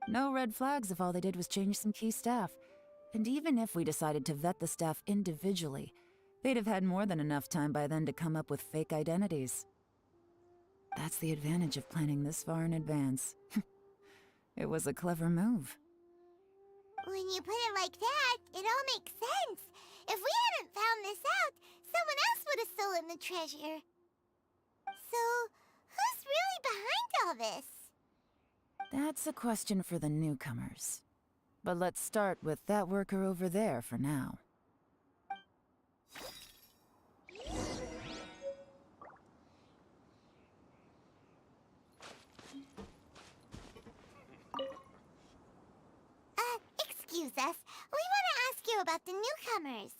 No red flags if all they did was change some key staff. And even if we decided to vet the staff individually, they'd have had more than enough time by then to come up with fake identities. That's the advantage of planning this far in advance. It was a clever move. When you put it like that, it all makes sense. If we hadn't found this out, someone else would have stolen the treasure. So, who's really behind all this? That's a question for the newcomers. But let's start with that worker over there for now. Excuse us. We want to ask you about the newcomers.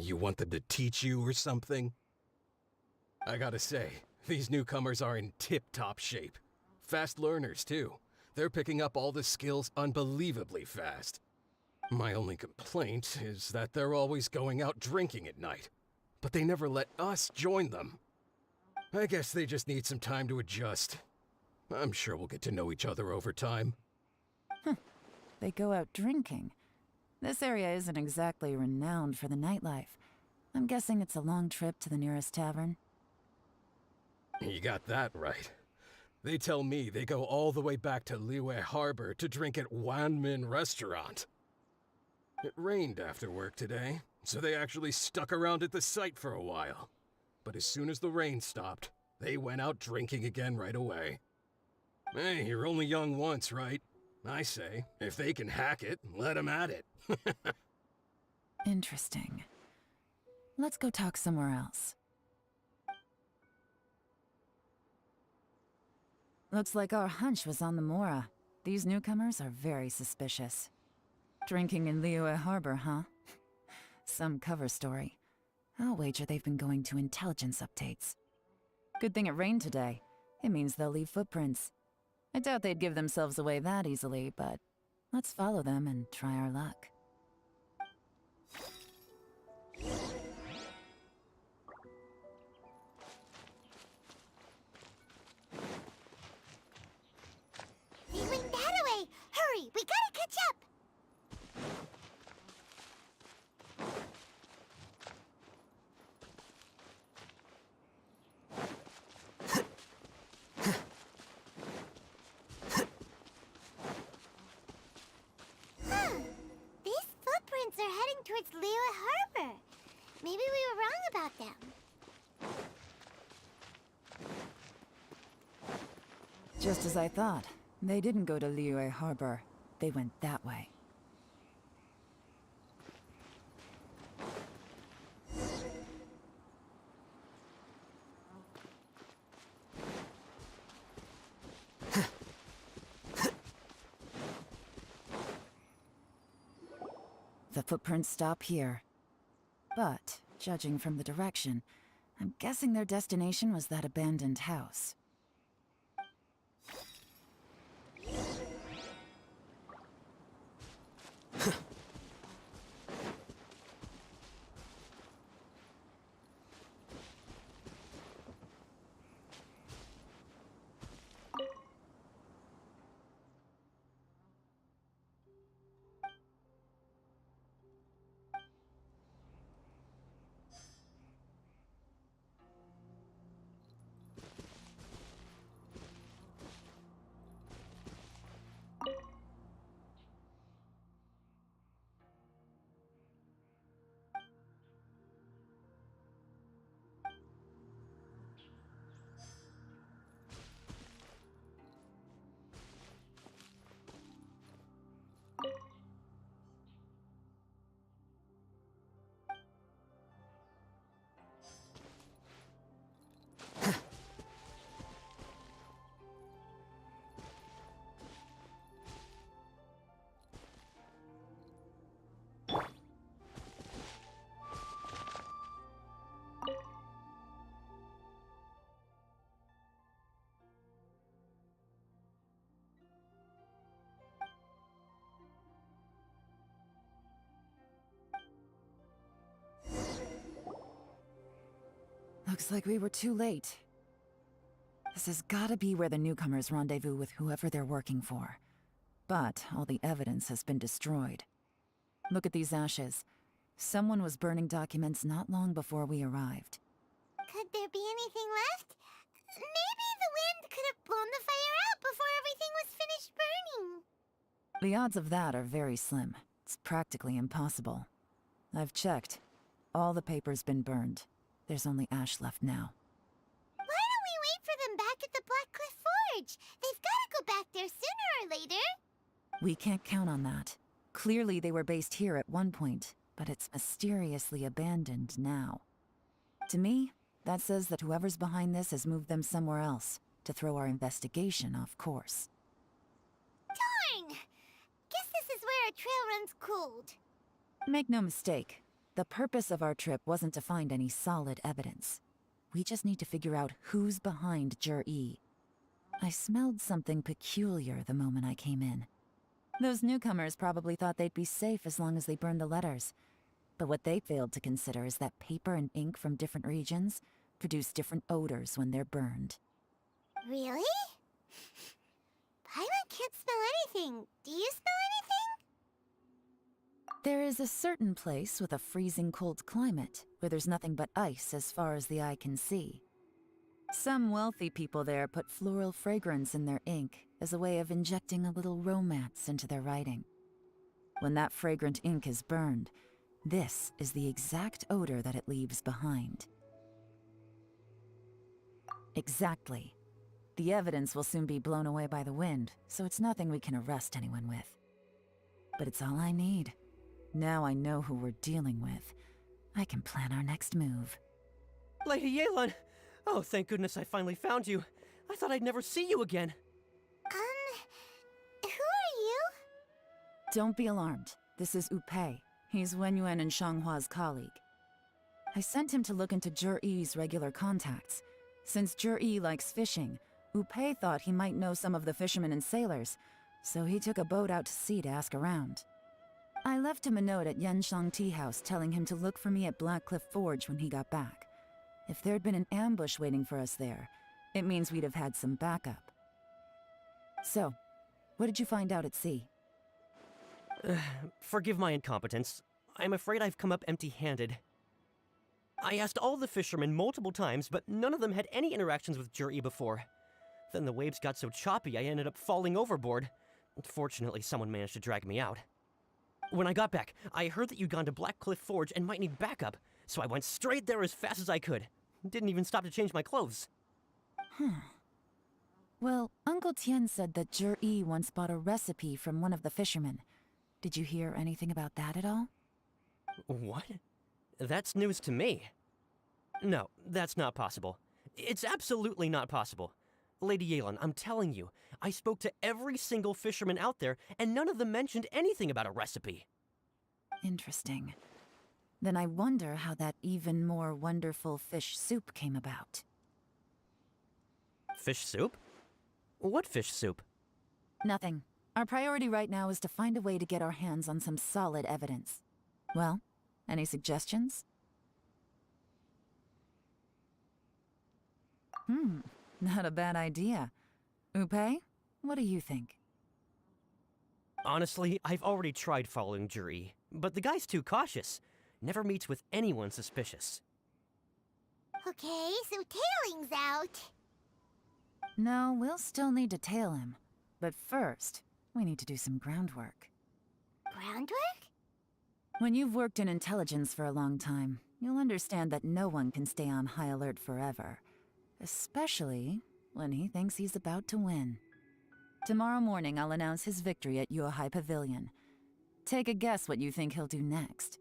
You want them to teach you or something? I gotta say, these newcomers are in tip-top shape. Fast learners, too. They're picking up all the skills unbelievably fast. My only complaint is that they're always going out drinking at night, but they never let us join them. I guess they just need some time to adjust. I'm sure we'll get to know each other over time. They go out drinking. This area isn't exactly renowned for the nightlife. I'm guessing it's a long trip to the nearest tavern. You got that right. They tell me they go all the way back to Liyue Harbor to drink at Wanmin Restaurant. It rained after work today, so they actually stuck around at the site for a while. But as soon as the rain stopped, they went out drinking again right away. Hey, you're only young once, right? I say, if they can hack it, let them at it. Interesting. Let's go talk somewhere else. Looks like our hunch was on the Mora. These newcomers are very suspicious. Drinking in Liyue Harbor, huh? Some cover story. I'll wager they've been going to intelligence updates. Good thing it rained today. It means they'll leave footprints. I doubt they'd give themselves away that easily, but let's follow them and try our luck. towards Liyue Harbor. Maybe we were wrong about them. Just as I thought. They didn't go to Liyue Harbor. They went that way. The footprints stop here. But, judging from the direction, I'm guessing their destination was that abandoned house. Looks like we were too late. This has gotta be where the newcomers rendezvous with whoever they're working for. But all the evidence has been destroyed. Look at these ashes. Someone was burning documents not long before we arrived. Could there be anything left? Maybe the wind could have blown the fire out before everything was finished burning. The odds of that are very slim. It's practically impossible. I've checked. All the paper's been burned. There's only ash left now. Why don't we wait for them back at the Black Cliff Forge? They've got to go back there sooner or later. We can't count on that. Clearly they were based here at one point, but it's mysteriously abandoned now. To me, that says that whoever's behind this has moved them somewhere else, to throw our investigation off course. Darn! Guess this is where our trail runs cold. Make no mistake, the purpose of our trip wasn't to find any solid evidence. We just need to figure out who's behind Jur-E. I smelled something peculiar the moment I came in. Those newcomers probably thought they'd be safe as long as they burned the letters. But what they failed to consider is that paper and ink from different regions produce different odors when they're burned. Really? Paimon can't smell anything. Do you smell anything? There is a certain place with a freezing cold climate where there's nothing but ice as far as the eye can see. Some wealthy people there put floral fragrance in their ink as a way of injecting a little romance into their writing. When that fragrant ink is burned, this is the exact odor that it leaves behind. Exactly. The evidence will soon be blown away by the wind, so it's nothing we can arrest anyone with. But it's all I need. Now I know who we're dealing with. I can plan our next move. Lady Yelan! Oh, thank goodness I finally found you. I thought I'd never see you again. Who are you? Don't be alarmed. This is Upei. He's Wenyuan and Shanghua's colleague. I sent him to look into Jur-E's regular contacts. Since Jur-E likes fishing, Upei thought he might know some of the fishermen and sailors, so he took a boat out to sea to ask around. I left him a note at Yanshang Tea House telling him to look for me at Black Cliff Forge when he got back. If there'd been an ambush waiting for us there, it means we'd have had some backup. So, what did you find out at sea? Forgive my incompetence. I'm afraid I've come up empty-handed. I asked all the fishermen multiple times, but none of them had any interactions with Jur-E before. Then the waves got so choppy I ended up falling overboard. Fortunately, someone managed to drag me out. When I got back, I heard that you'd gone to Black Cliff Forge and might need backup, so I went straight there as fast as I could. Didn't even stop to change my clothes. Well, Uncle Tien said that Zhi once bought a recipe from one of the fishermen. Did you hear anything about that at all? What? That's news to me. No, that's not possible. It's absolutely not possible. Lady Yelan, I'm telling you, I spoke to every single fisherman out there, and none of them mentioned anything about a recipe. Interesting. Then I wonder how that even more wonderful fish soup came about. Fish soup? What fish soup? Nothing. Our priority right now is to find a way to get our hands on some solid evidence. Well, any suggestions? Not a bad idea. Upe, what do you think? Honestly, I've already tried following Zhi, but the guy's too cautious. Never meets with anyone suspicious. Okay, so tailing's out. No, we'll still need to tail him. But first, we need to do some groundwork. Groundwork? When you've worked in intelligence for a long time, you'll understand that no one can stay on high alert forever. Especially when he thinks he's about to win. Tomorrow morning, I'll announce his victory at Yuehai Pavilion. Take a guess what you think he'll do next.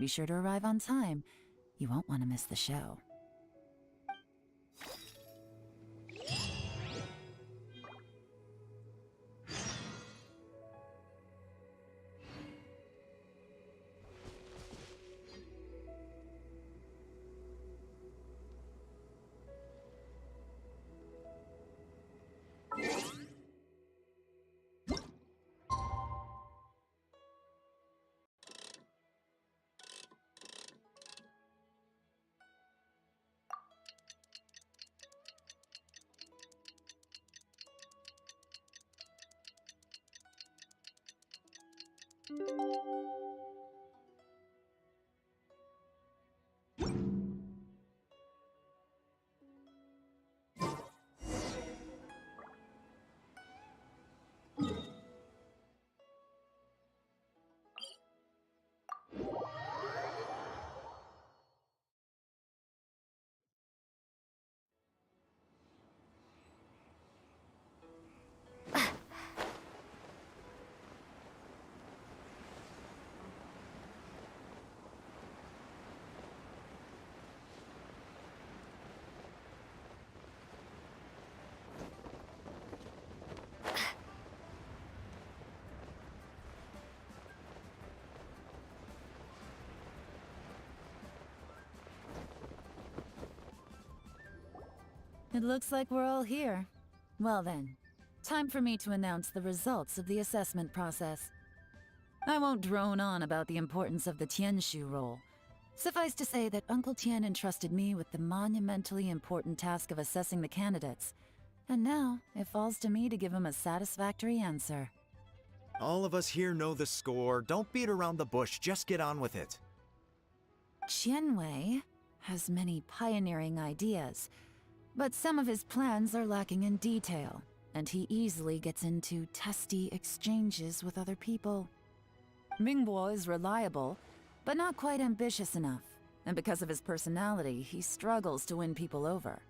Be sure to arrive on time. You won't want to miss the show. It looks like we're all here. Well then, time for me to announce the results of the assessment process. I won't drone on about the importance of the Tianshu role. Suffice to say that Uncle Tien entrusted me with the monumentally important task of assessing the candidates. And now, it falls to me to give him a satisfactory answer. All of us here know the score. Don't beat around the bush, just get on with it. Qianwei has many pioneering ideas, but some of his plans are lacking in detail, and he easily gets into testy exchanges with other people. Mingbo is reliable, but not quite ambitious enough, and because of his personality, he struggles to win people over.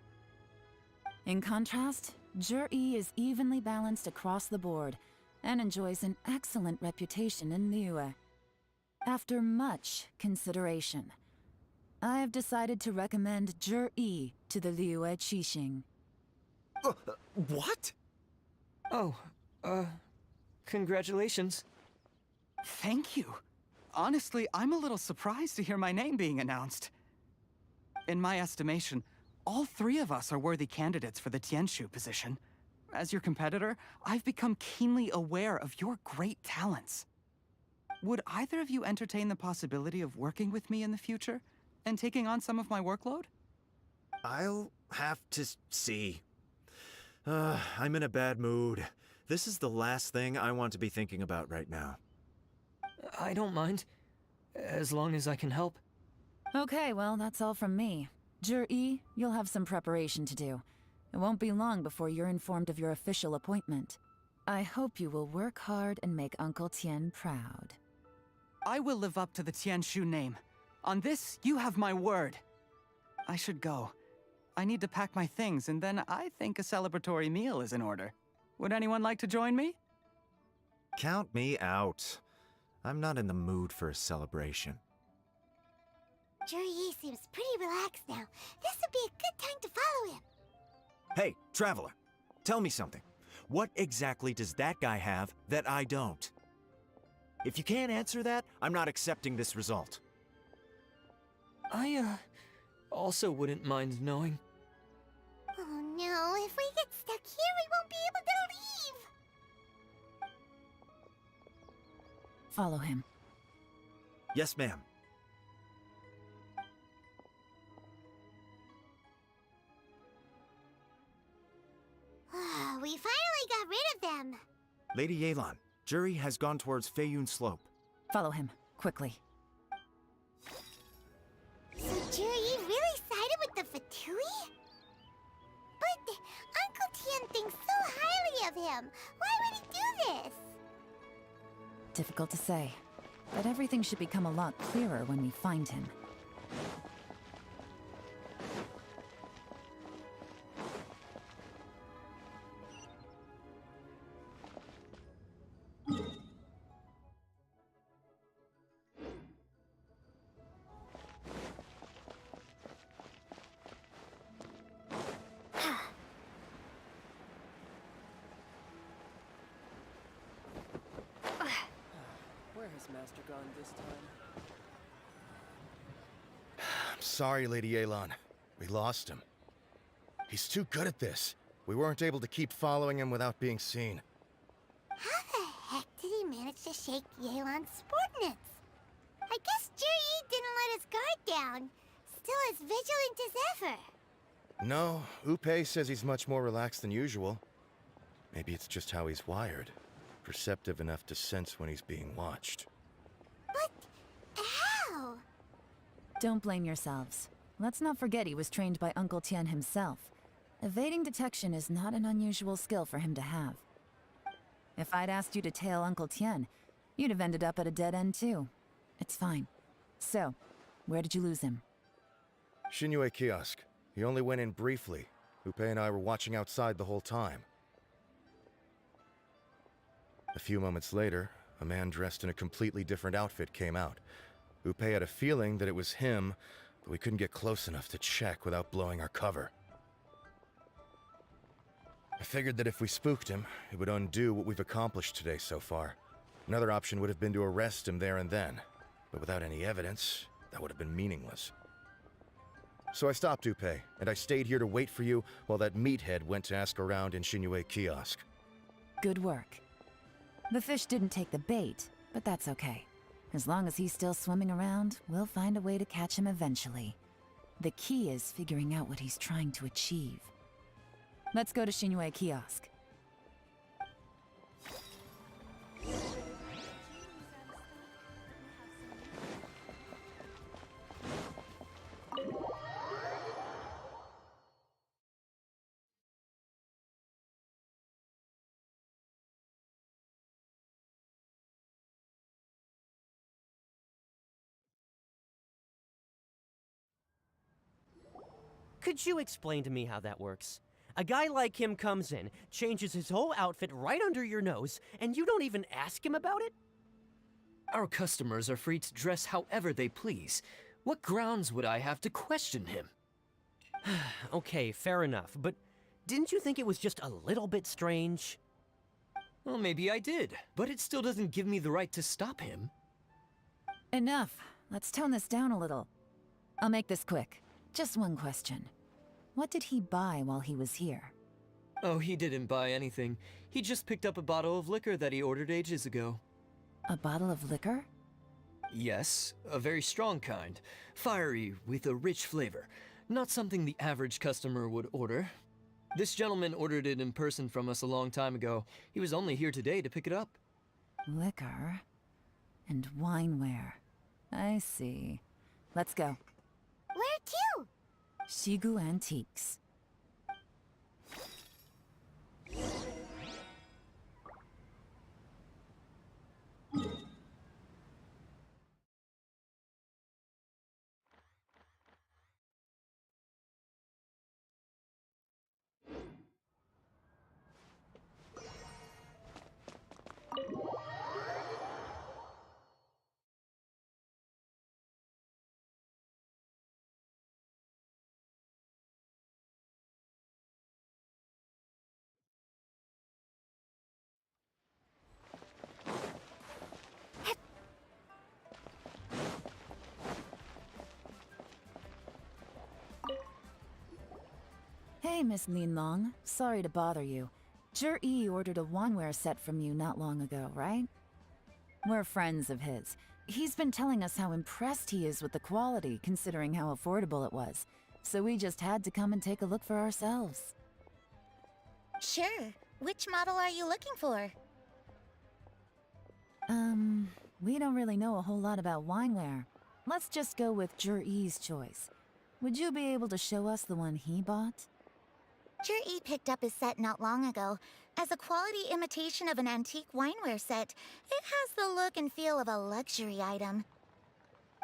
In contrast, Zhi is evenly balanced across the board, and enjoys an excellent reputation in Liyue. After much consideration, I have decided to recommend Zhi to the Liyue Qixing. What? Oh, congratulations. Thank you. Honestly, I'm a little surprised to hear my name being announced. In my estimation, all three of us are worthy candidates for the Tianshu position. As your competitor, I've become keenly aware of your great talents. Would either of you entertain the possibility of working with me in the future and taking on some of my workload? I'll have to see. I'm in a bad mood. This is the last thing I want to be thinking about right now. I don't mind, as long as I can help. Okay, well, that's all from me. Zhi, you'll have some preparation to do. It won't be long before you're informed of your official appointment. I hope you will work hard and make Uncle Tien proud. I will live up to the Tianshu name. On this, you have my word. I should go. I need to pack my things, and then I think a celebratory meal is in order. Would anyone like to join me? Count me out. I'm not in the mood for a celebration. Juri seems pretty relaxed now. This would be a good time to follow him. Hey, Traveler, tell me something. What exactly does that guy have that I don't? If you can't answer that, I'm not accepting this result. I, also wouldn't mind knowing. Oh no, if we get stuck here, we won't be able to leave! Follow him. Yes, ma'am. We finally got rid of them! Lady Yelan, Juri has gone towards Feiyun Slope. Follow him, quickly. So Juri really sided with the Fatui? But Uncle Tian thinks so highly of him. Why would he do this? Difficult to say, but everything should become a lot clearer when we find him. Where has Master gone this time? I'm sorry, Lady Yelan. We lost him. He's too good at this. We weren't able to keep following him without being seen. How the heck did he manage to shake Yelan's subordinates? I guess Juri didn't let his guard down. Still as vigilant as ever. No, Upe says he's much more relaxed than usual. Maybe it's just how he's wired. Perceptive enough to sense when he's being watched. But how? Don't blame yourselves. Let's not forget he was trained by Uncle Tian himself. Evading detection is not an unusual skill for him to have. If I'd asked you to tail Uncle Tian, you'd have ended up at a dead end too. It's fine. So, where did you lose him? Shinyue Kiosk. He only went in briefly. Upe and I were watching outside the whole time. A few moments later, a man dressed in a completely different outfit came out. Upe had a feeling that it was him, but we couldn't get close enough to check without blowing our cover. I figured that if we spooked him, it would undo what we've accomplished today so far. Another option would have been to arrest him there and then, but without any evidence, that would have been meaningless. So I stopped Upe, and I stayed here to wait for you while that meathead went to ask around in Shinyue Kiosk. Good work. The fish didn't take the bait, but that's okay. As long as he's still swimming around, we'll find a way to catch him eventually. The key is figuring out what he's trying to achieve. Let's go to Shinyue Kiosk. Could you explain to me how that works? A guy like him comes in, changes his whole outfit right under your nose, and you don't even ask him about it? Our customers are free to dress however they please. What grounds would I have to question him? Okay, fair enough, but didn't you think it was just a little bit strange? Well, maybe I did, but it still doesn't give me the right to stop him. Enough. Let's tone this down a little. I'll make this quick. Just one question. What did he buy while he was here? Oh, he didn't buy anything. He just picked up a bottle of liquor that he ordered ages ago. A bottle of liquor? Yes, a very strong kind. Fiery, with a rich flavor. Not something the average customer would order. This gentleman ordered it in person from us a long time ago. He was only here today to pick it up. Liquor and wineware. I see. Let's go. Where to? Shigu Antiques. Hey, Miss Linlong. Sorry to bother you. Zhi ordered a wanware set from you not long ago, right? We're friends of his. He's been telling us how impressed he is with the quality, considering how affordable it was. So we just had to come and take a look for ourselves. Sure. Which model are you looking for? We don't really know a whole lot about wineware. Let's just go with Zhi's choice. Would you be able to show us the one he bought? Zhi picked up his set not long ago. As a quality imitation of an antique wineware set, it has the look and feel of a luxury item.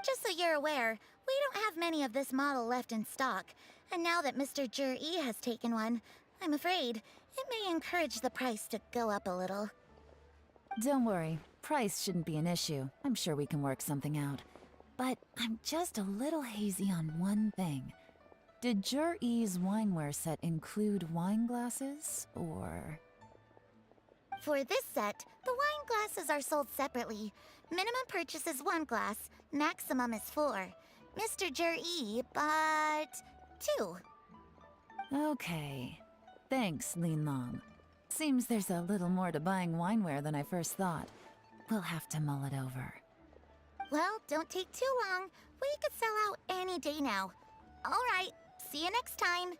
Just so you're aware, we don't have many of this model left in stock, and now that Mr. Zhi has taken one, I'm afraid it may encourage the price to go up a little. Don't worry, price shouldn't be an issue. I'm sure we can work something out. But I'm just a little hazy on one thing. Did Zhi's wineware set include wine glasses, or...? For this set, the wine glasses are sold separately. Minimum purchase is 1 glass, maximum is 4. Mr. Zhi bought 2. Okay. Thanks, Linlong. Seems there's a little more to buying wineware than I first thought. We'll have to mull it over. Well, don't take too long. We could sell out any day now. All right, see you next time.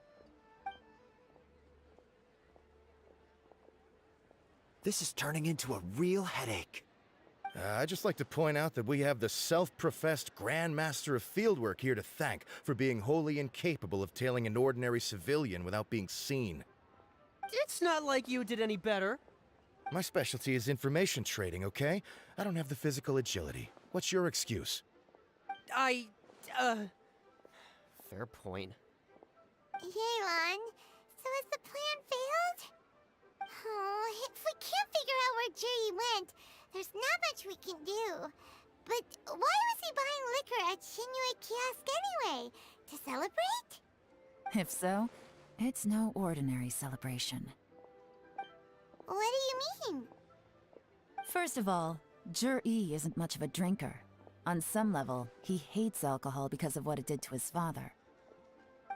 This is turning into a real headache. I'd just like to point out that we have the self-professed Grand Master of Fieldwork here to thank for being wholly incapable of tailing an ordinary civilian without being seen. It's not like you did any better. My specialty is information trading, okay? I don't have the physical agility. What's your excuse? Fair point. Yelan, so has the plan failed? Oh, if we can't figure out where Zhi went, there's not much we can do. But why was he buying liquor at Xinyue Kiosk anyway? To celebrate? If so, it's no ordinary celebration. What do you mean? First of all, Zhi isn't much of a drinker. On some level, he hates alcohol because of what it did to his father.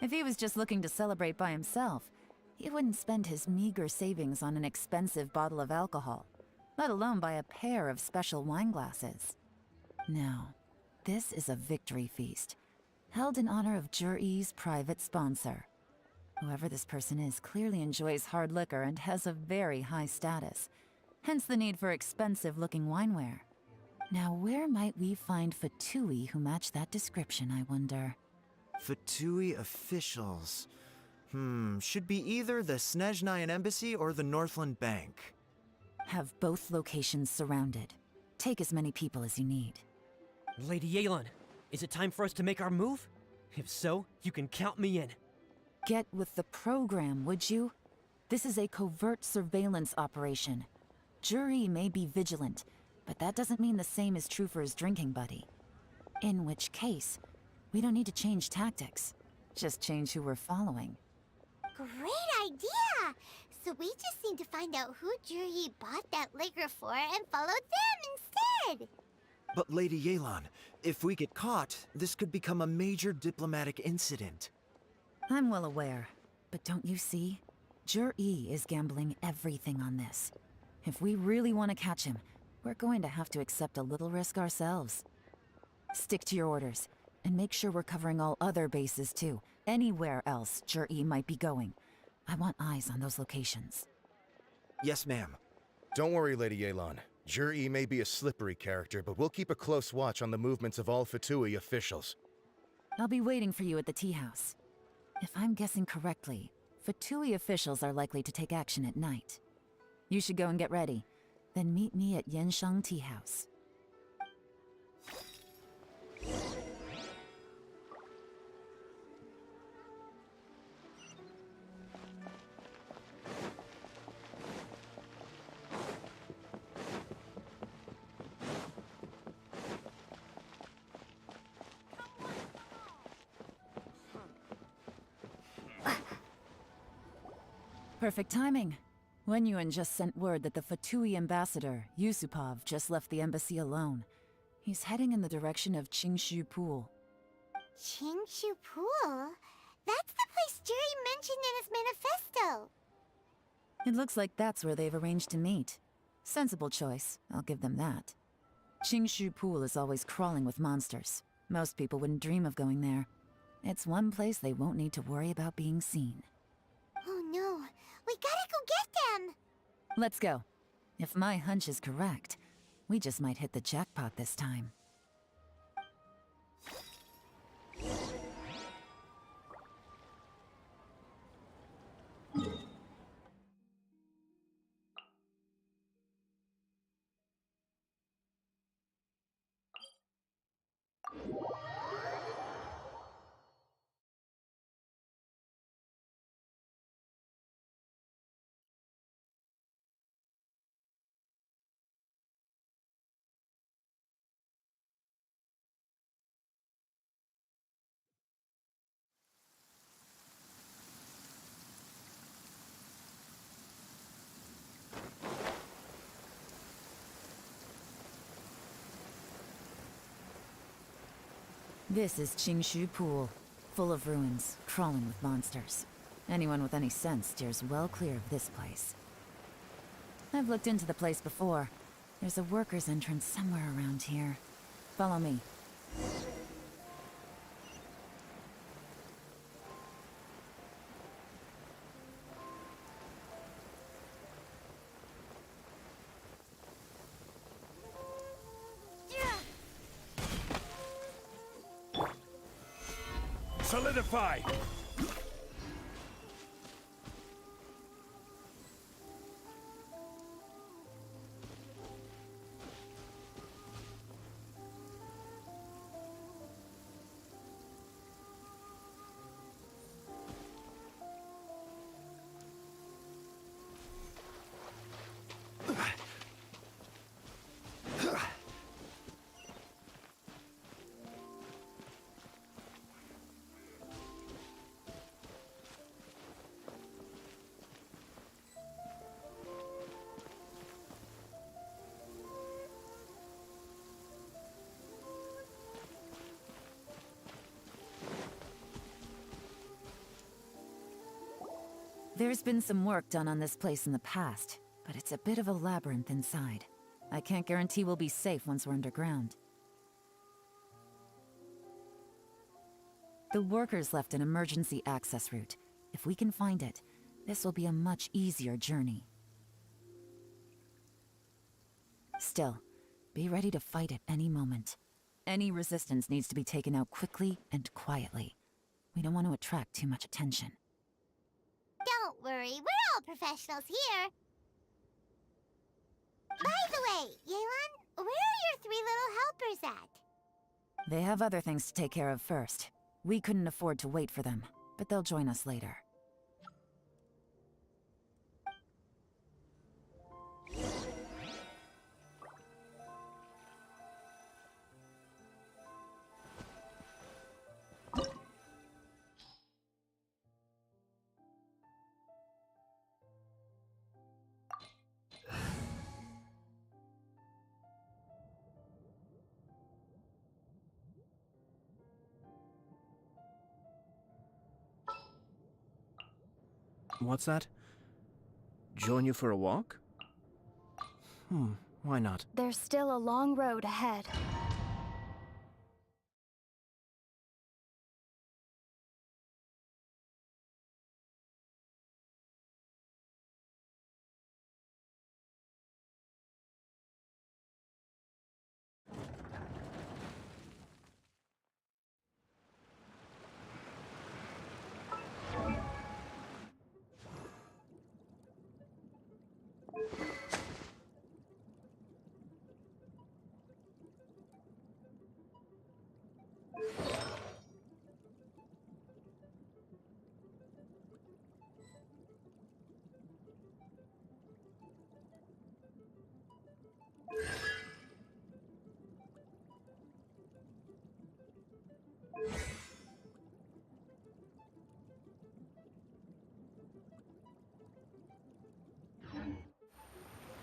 If he was just looking to celebrate by himself, he wouldn't spend his meager savings on an expensive bottle of alcohol, let alone buy a pair of special wine glasses. No, this is a victory feast, held in honor of Zhi's private sponsor. Whoever this person is clearly enjoys hard liquor and has a very high status, hence the need for expensive-looking wineware. Now, where might we find Fatui who match that description, I wonder? Fatui officials. Should be either the Snezhnayan Embassy or the Northland Bank. Have both locations surrounded. Take as many people as you need. Lady Yelan, is it time for us to make our move? If so, you can count me in. Get with the program, would you? This is a covert surveillance operation. Zhi may be vigilant, but that doesn't mean the same is true for his drinking buddy. In which case, we don't need to change tactics. Just change who we're following. Great idea! So we just need to find out who Zhi bought that liquor for and follow them instead! But Lady Yelan, if we get caught, this could become a major diplomatic incident. I'm well aware, but don't you see? Zhi is gambling everything on this. If we really want to catch him, we're going to have to accept a little risk ourselves. Stick to your orders, and make sure we're covering all other bases too. Anywhere else Zhi might be going. I want eyes on those locations. Yes, ma'am. Don't worry, Lady Yelan. Zhi may be a slippery character, but we'll keep a close watch on the movements of all Fatui officials. I'll be waiting for you at the tea house. If I'm guessing correctly, Fatui officials are likely to take action at night. You should go and get ready. Then meet me at Yansheng Tea House. Perfect timing. Wenyuan just sent word that the Fatui ambassador, Yusupov, just left the embassy alone. He's heading in the direction of Qingshu Pool. Qingshu Pool? That's the place Jerry mentioned in his manifesto. It looks like that's where they've arranged to meet. Sensible choice, I'll give them that. Qingshu Pool is always crawling with monsters. Most people wouldn't dream of going there. It's one place they won't need to worry about being seen. Oh no, we gotta go get them! Let's go. If my hunch is correct, we just might hit the jackpot this time. This is Qingshu Pool, full of ruins, crawling with monsters. Anyone with any sense steers well clear of this place. I've looked into the place before. There's a worker's entrance somewhere around here. Follow me. Solidify! There's been some work done on this place in the past, but it's a bit of a labyrinth inside. I can't guarantee we'll be safe once we're underground. The workers left an emergency access route. If we can find it, this will be a much easier journey. Still, be ready to fight at any moment. Any resistance needs to be taken out quickly and quietly. We don't want to attract too much attention. Don't worry, we're all professionals here. By the way, Yelan, where are your 3 little helpers at? They have other things to take care of first. We couldn't afford to wait for them, but they'll join us later. What's that? Join you for a walk? Why not? There's still a long road ahead.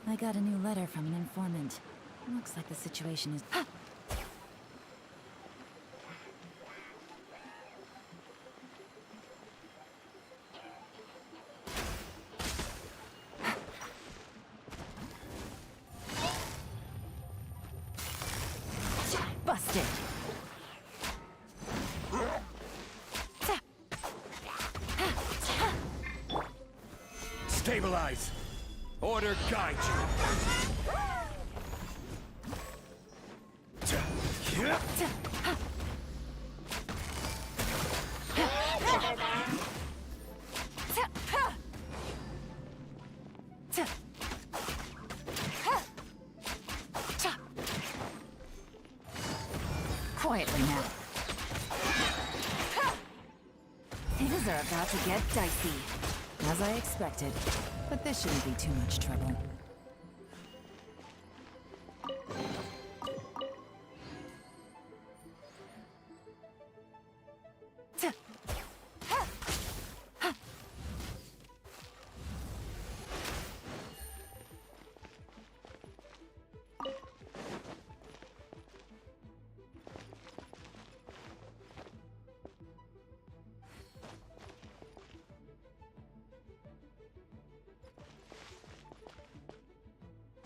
I got a new letter from an informant. Looks like the situation is... Understood. Stabilize! Order guide you! Quietly now. Things are about to get dicey. As I expected. But this shouldn't be too much trouble.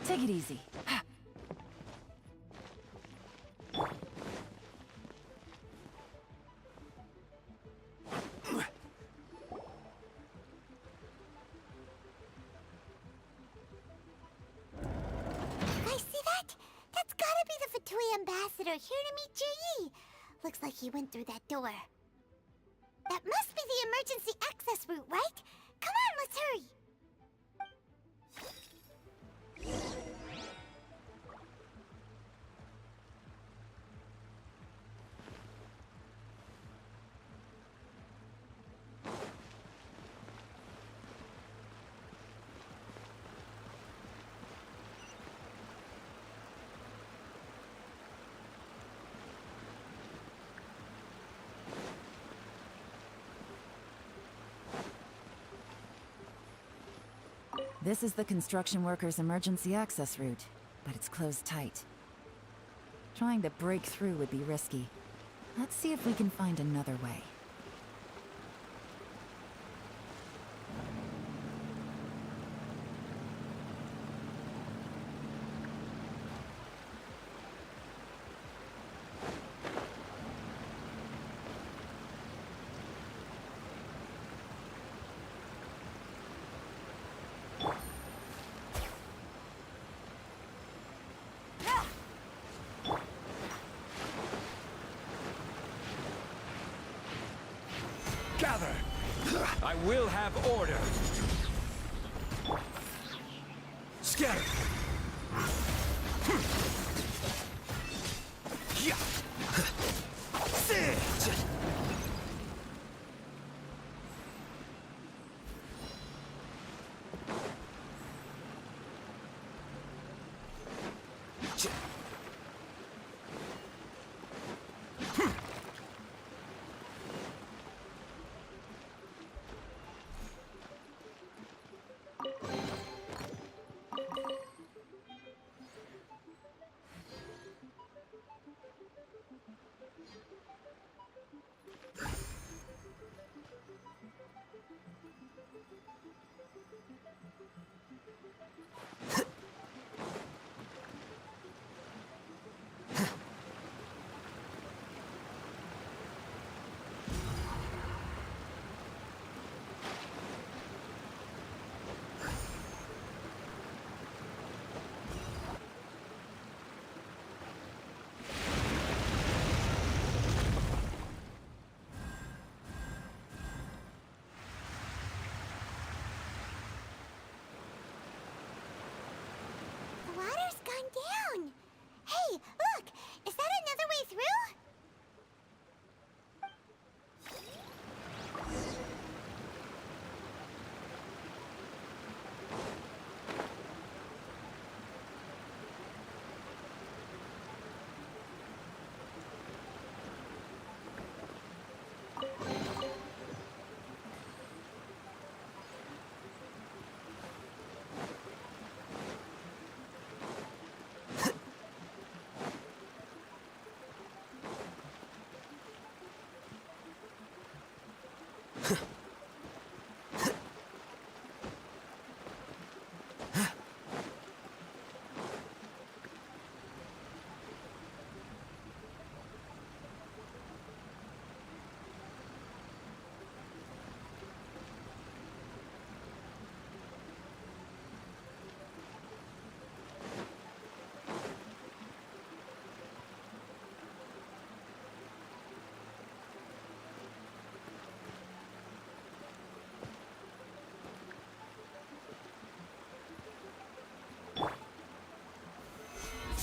Take it easy. Ambassador here to meet Ji. Looks like he went through that door. That must be the emergency access route, right? Come on, let's hurry. This is the construction workers' emergency access route, but it's closed tight. Trying to break through would be risky. Let's see if we can find another way. Gather! I will have order! Scatter!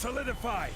solidified!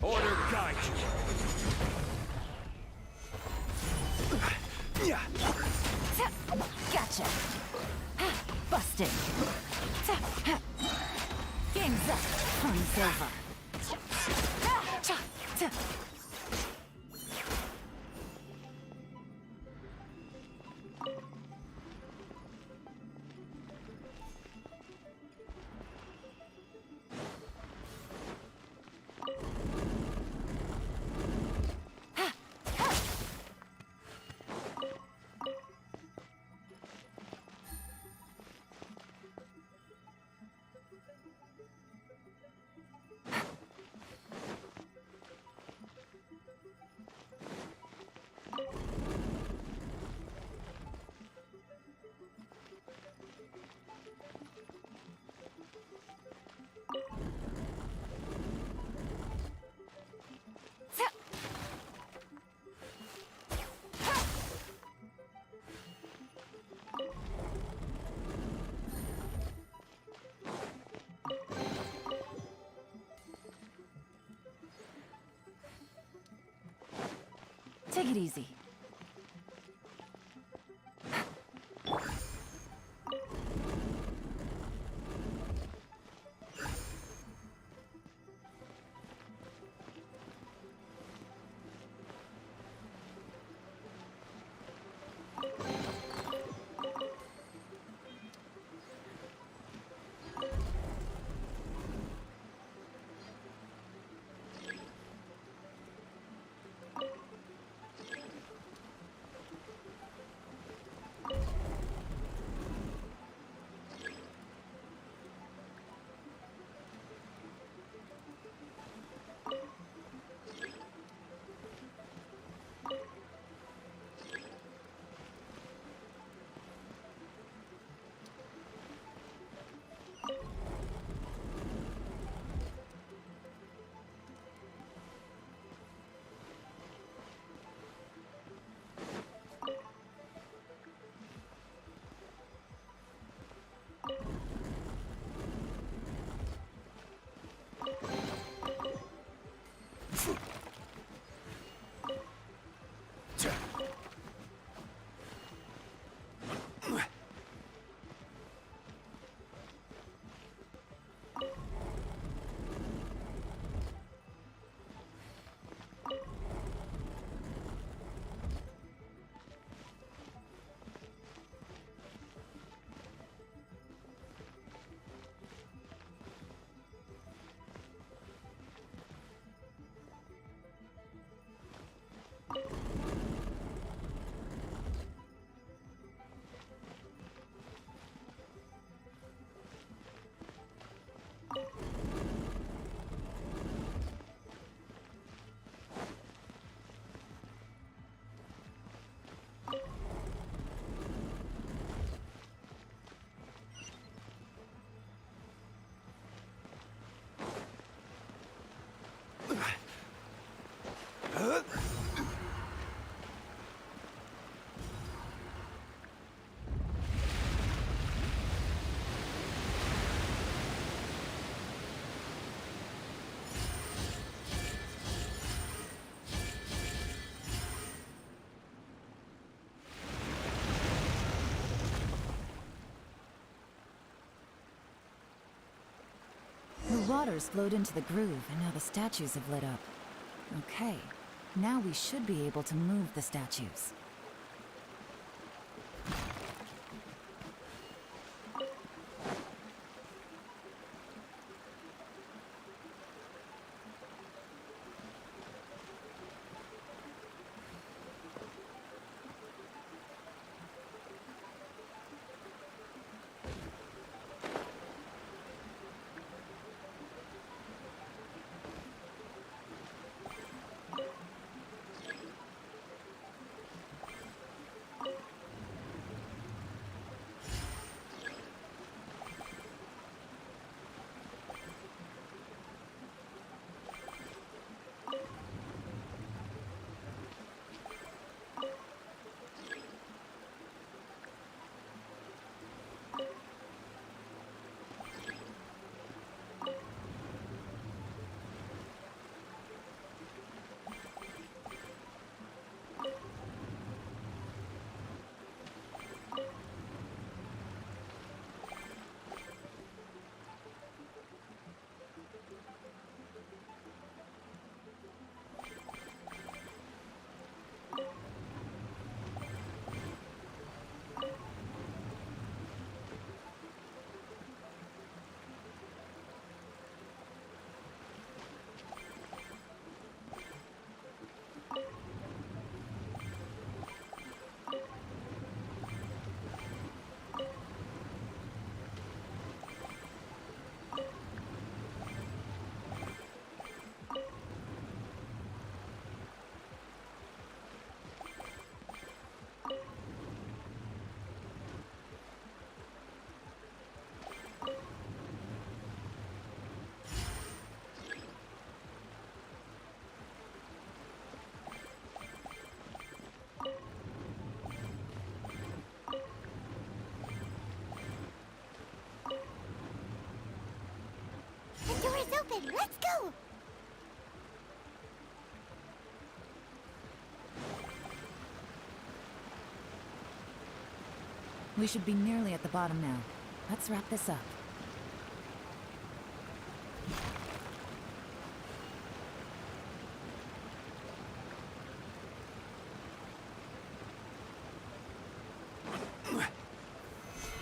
Order guide you! Gotcha! Busted! Game's up! Fun's over! Take it easy. The waters flowed into the groove, and now the statues have lit up. Okay, now we should be able to move the statues. The door is open. Let's go. We should be nearly at the bottom now. Let's wrap this up.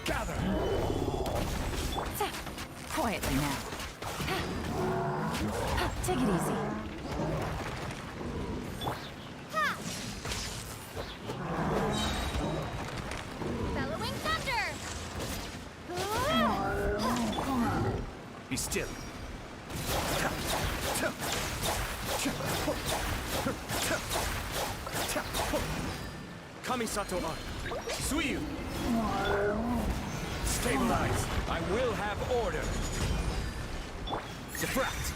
Gather! Quietly now. Take it easy. Bellowing thunder. Be still. Kamisato on. Suiyu! Stabilize. I will have order. Defract.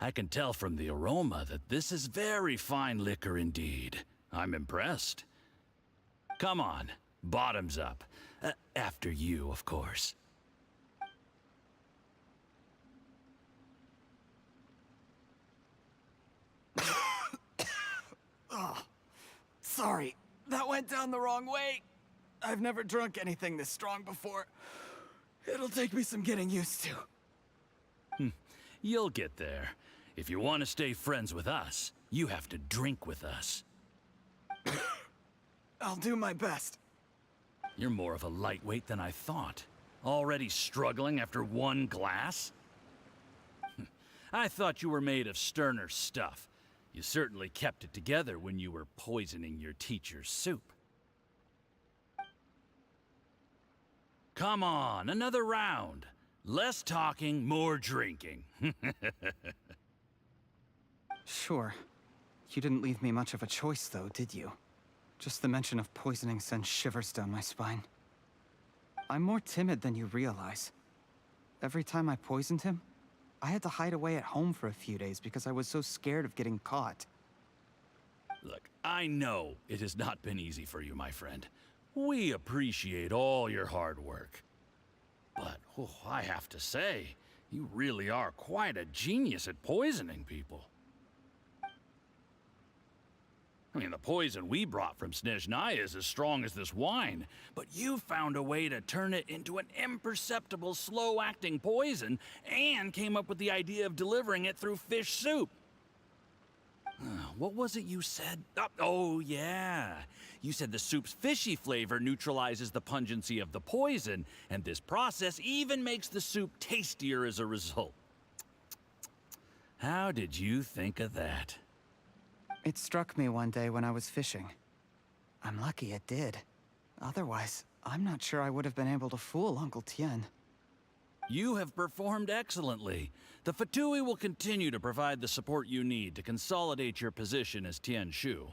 I can tell from the aroma that this is very fine liquor indeed. I'm impressed. Come on, bottoms up. After you, of course. Oh, sorry, that went down the wrong way. I've never drunk anything this strong before. It'll take me some getting used to. You'll get there. If you want to stay friends with us, you have to drink with us. I'll do my best. You're more of a lightweight than I thought. Already struggling after one glass? I thought you were made of sterner stuff. You certainly kept it together when you were poisoning your teacher's soup. Come on, another round. Less talking, more drinking. Sure. You didn't leave me much of a choice, though, did you? Just the mention of poisoning sends shivers down my spine. I'm more timid than you realize. Every time I poisoned him, I had to hide away at home for a few days because I was so scared of getting caught. Look, I know it has not been easy for you, my friend. We appreciate all your hard work. But, I have to say, you really are quite a genius at poisoning people. I mean, the poison we brought from Snezhnaya is as strong as this wine, but you found a way to turn it into an imperceptible, slow-acting poison and came up with the idea of delivering it through fish soup. What was it you said? Oh, yeah. You said the soup's fishy flavor neutralizes the pungency of the poison, and this process even makes the soup tastier as a result. How did you think of that? It struck me one day when I was fishing. I'm lucky it did. Otherwise, I'm not sure I would have been able to fool Uncle Tien. You have performed excellently. The Fatui will continue to provide the support you need to consolidate your position as Tien Shu.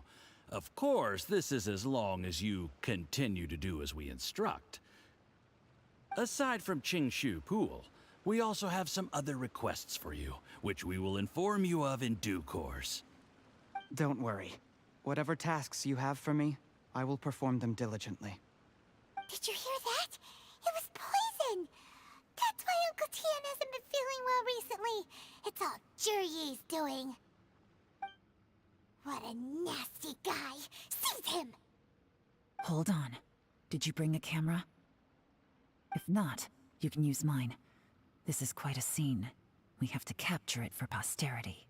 Of course, this is as long as you continue to do as we instruct. Aside from Qingshu Pool, we also have some other requests for you, which we will inform you of in due course. Don't worry. Whatever tasks you have for me, I will perform them diligently. Did you hear that? It was poison! That's why Uncle Tien hasn't been feeling well recently. It's all Jurye's doing. What a nasty guy! Seize him! Hold on. Did you bring a camera? If not, you can use mine. This is quite a scene. We have to capture it for posterity.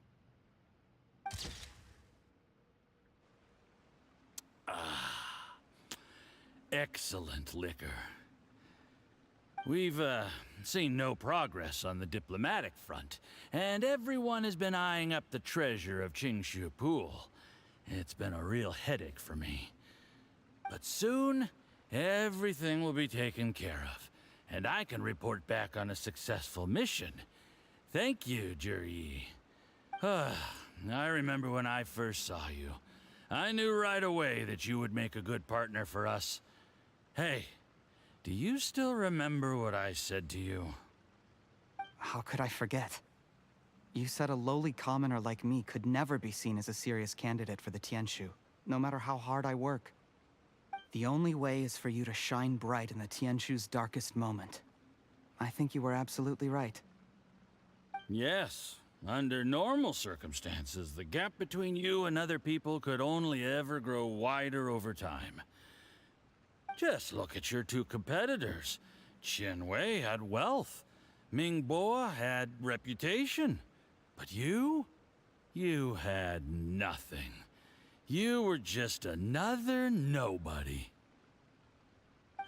Excellent liquor. We've, seen no progress on the diplomatic front, and everyone has been eyeing up the treasure of Qingshu Pool. It's been a real headache for me. But soon, everything will be taken care of, and I can report back on a successful mission. Thank you, Juryi. I remember when I first saw you. I knew right away that you would make a good partner for us. Hey, do you still remember what I said to you? How could I forget? You said a lowly commoner like me could never be seen as a serious candidate for the Tianshu, no matter how hard I work. The only way is for you to shine bright in the Tianshu's darkest moment. I think you were absolutely right. Yes. Under normal circumstances, the gap between you and other people could only ever grow wider over time. Just look at your two competitors. Qianwei had wealth. Mingbo had reputation. But you had nothing. You were just another nobody.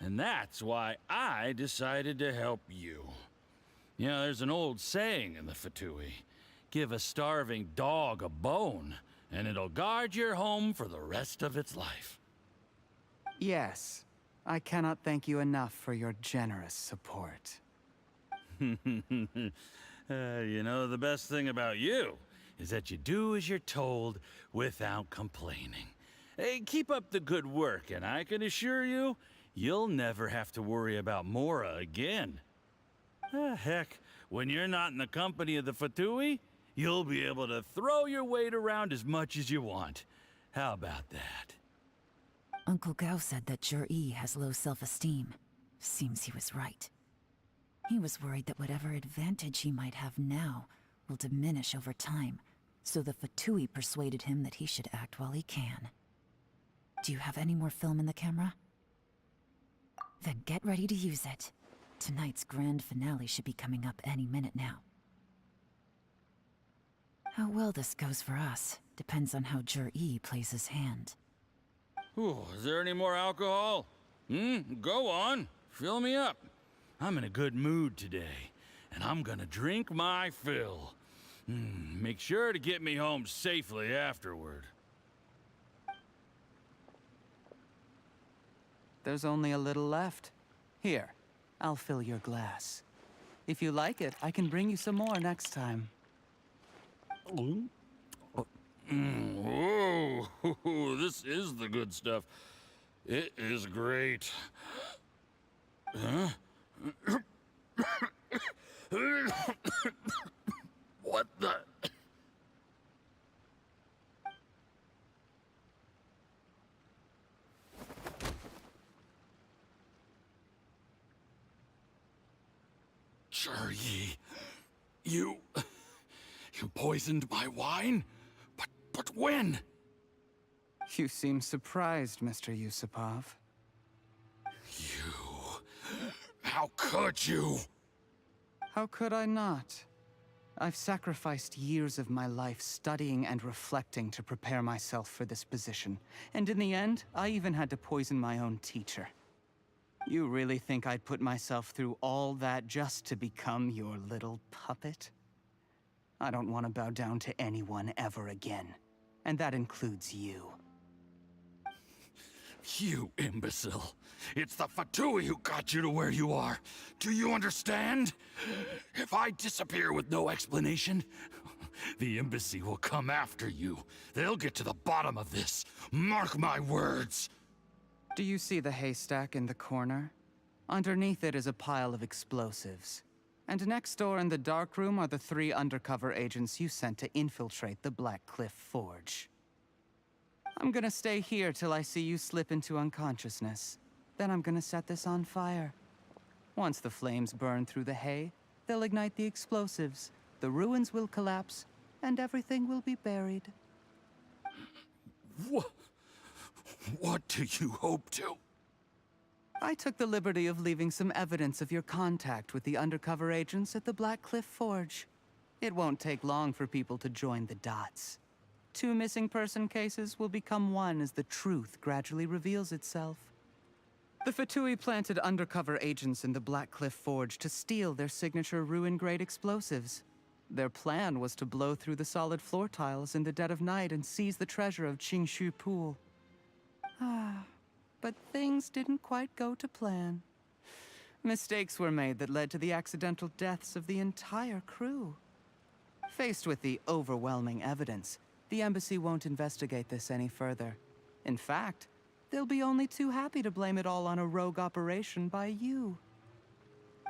And that's why I decided to help you. You know, there's an old saying in the Fatui. Give a starving dog a bone, and it'll guard your home for the rest of its life. Yes. I cannot thank you enough for your generous support. You know, the best thing about you is that you do as you're told without complaining. Hey, keep up the good work, and I can assure you, you'll never have to worry about Mora again. Heck, when you're not in the company of the Fatui, you'll be able to throw your weight around as much as you want. How about that? Uncle Gao said that Juryi has low self-esteem. Seems he was right. He was worried that whatever advantage he might have now will diminish over time, so the Fatui persuaded him that he should act while he can. Do you have any more film in the camera? Then get ready to use it. Tonight's grand finale should be coming up any minute now. How well this goes for us depends on how Jur-E plays his hand. Ooh, is there any more alcohol? Go on. Fill me up. I'm in a good mood today, and I'm gonna drink my fill. Make sure to get me home safely afterward. There's only a little left. Here, I'll fill your glass. If you like it, I can bring you some more next time. Whoa, this is the good stuff. It is great. Huh? What the? Jur-E, you poisoned my wine? But when? You seem surprised, Mr. Yusupov. How could you? How could I not? I've sacrificed years of my life studying and reflecting to prepare myself for this position. And in the end, I even had to poison my own teacher. You really think I'd put myself through all that just to become your little puppet? I don't want to bow down to anyone ever again. And that includes you. You imbecile. It's the Fatui who got you to where you are. Do you understand? If I disappear with no explanation, the embassy will come after you. They'll get to the bottom of this. Mark my words. Do you see the haystack in the corner? Underneath it is a pile of explosives. And next door in the dark room are the 3 undercover agents you sent to infiltrate the Black Cliff Forge. I'm gonna stay here till I see you slip into unconsciousness. Then I'm gonna set this on fire. Once the flames burn through the hay, they'll ignite the explosives, the ruins will collapse, and everything will be buried. What do you hope to? I took the liberty of leaving some evidence of your contact with the undercover agents at the Black Cliff Forge. It won't take long for people to join the dots. 2 missing person cases will become 1 as the truth gradually reveals itself. The Fatui planted undercover agents in the Black Cliff Forge to steal their signature ruin-grade explosives. Their plan was to blow through the solid floor tiles in the dead of night and seize the treasure of Qingshu Pool. But things didn't quite go to plan. Mistakes were made that led to the accidental deaths of the entire crew. Faced with the overwhelming evidence, the embassy won't investigate this any further. In fact, they'll be only too happy to blame it all on a rogue operation by you.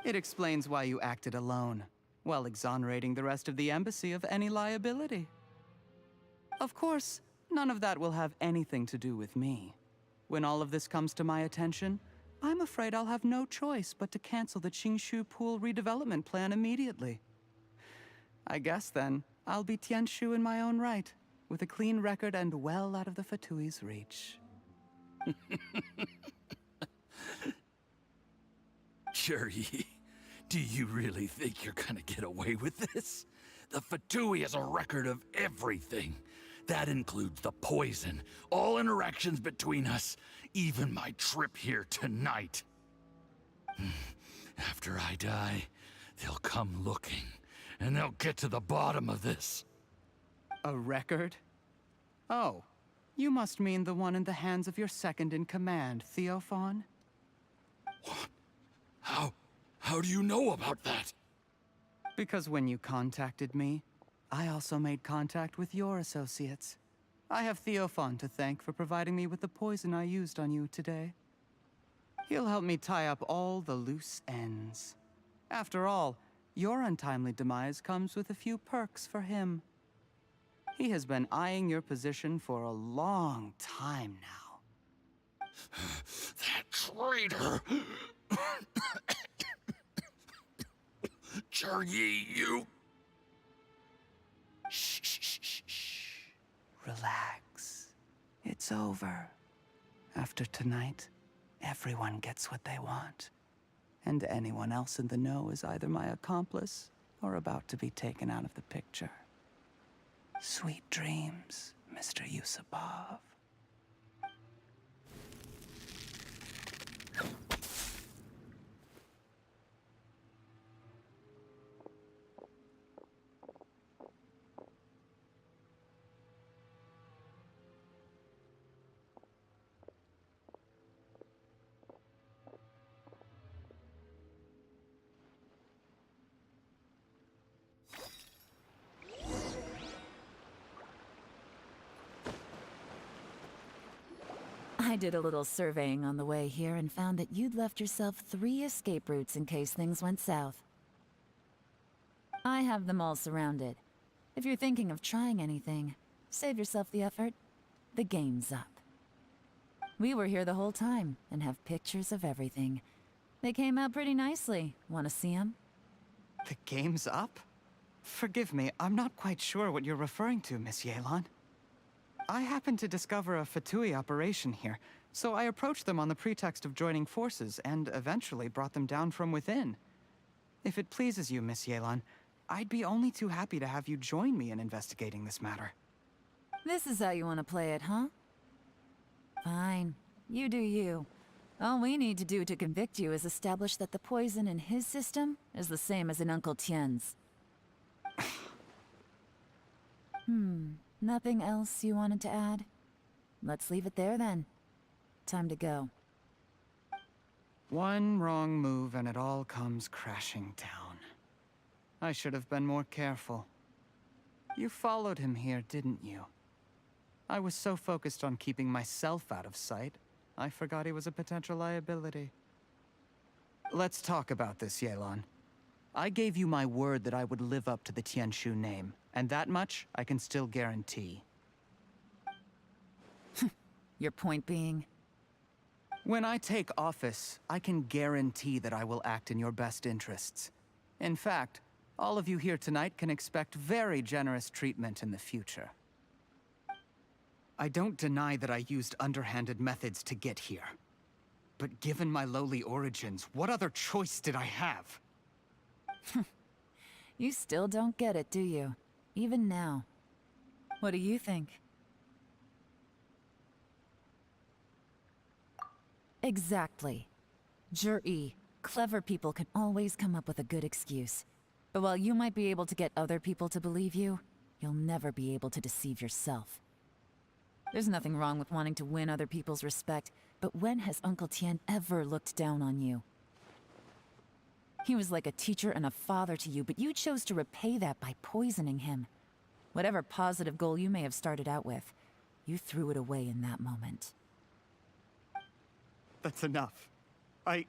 It explains why you acted alone, while exonerating the rest of the embassy of any liability. Of course, none of that will have anything to do with me. When all of this comes to my attention, I'm afraid I'll have no choice but to cancel the Qingshu Pool redevelopment plan immediately. I guess then, I'll be Tianshu in my own right, with a clean record and well out of the Fatui's reach. Jur-E, do you really think you're gonna get away with this? The Fatui has a record of everything. That includes the poison, all interactions between us, even my trip here tonight. After I die, they'll come looking, and they'll get to the bottom of this. A record? Oh, you must mean the one in the hands of your second-in-command, Theophan? What? How do you know about that? Because when you contacted me, I also made contact with your associates. I have Theophan to thank for providing me with the poison I used on you today. He'll help me tie up all the loose ends. After all, your untimely demise comes with a few perks for him. He has been eyeing your position for a long time now. That traitor! Jur-E, you... Shh. Relax. It's over. After tonight, everyone gets what they want. And anyone else in the know is either my accomplice or about to be taken out of the picture. Sweet dreams, Mr. Yusupov. I did a little surveying on the way here and found that you'd left yourself 3 escape routes in case things went south. I have them all surrounded. If you're thinking of trying anything, save yourself the effort. The game's up. We were here the whole time and have pictures of everything. They came out pretty nicely. Want to see them? The game's up? Forgive me, I'm not quite sure what you're referring to, Miss Yelan. I happened to discover a Fatui operation here, so I approached them on the pretext of joining forces and eventually brought them down from within. If it pleases you, Miss Yelan, I'd be only too happy to have you join me in investigating this matter. This is how you want to play it, huh? Fine. You do you. All we need to do to convict you is establish that the poison in his system is the same as in Uncle Tien's. Nothing else you wanted to add? Let's leave it there then. Time to go. One wrong move and it all comes crashing down. I should have been more careful. You followed him here, didn't you? I was so focused on keeping myself out of sight, I forgot he was a potential liability. Let's talk about this, Yelan. I gave you my word that I would live up to the Tianshu name, and that much I can still guarantee. Your point being? When I take office, I can guarantee that I will act in your best interests. In fact, all of you here tonight can expect very generous treatment in the future. I don't deny that I used underhanded methods to get here. But given my lowly origins, what other choice did I have? You still don't get it, do you? Even now. What do you think? Exactly. Jur-E, clever people can always come up with a good excuse. But while you might be able to get other people to believe you, you'll never be able to deceive yourself. There's nothing wrong with wanting to win other people's respect, but when has Uncle Tien ever looked down on you? He was like a teacher and a father to you, but you chose to repay that by poisoning him. Whatever positive goal you may have started out with, you threw it away in that moment. That's enough. Of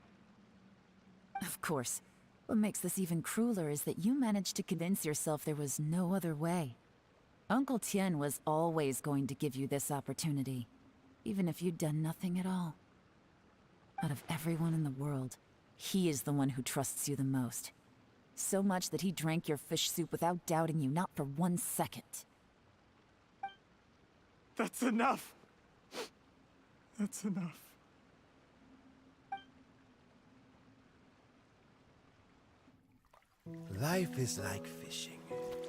course. What makes this even crueler is that you managed to convince yourself there was no other way. Uncle Tien was always going to give you this opportunity, even if you'd done nothing at all. Out of everyone in the world, he is the one who trusts you the most. So much that he drank your fish soup without doubting you, not for 1 second. That's enough! That's enough. Life is like fishing.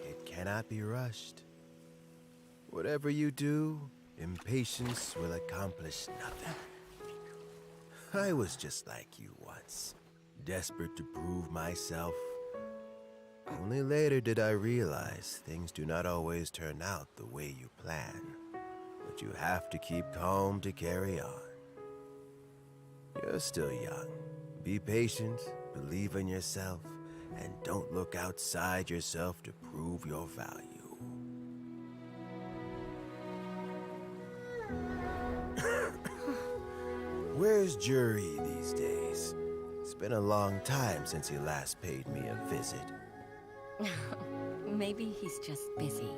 It cannot be rushed. Whatever you do, impatience will accomplish nothing. I was just like you once, desperate to prove myself. Only later did I realize things do not always turn out the way you plan, but you have to keep calm to carry on. You're still young. Be patient, believe in yourself, and don't look outside yourself to prove your value. Where's Jur-E these days? It's been a long time since he last paid me a visit. Maybe he's just busy.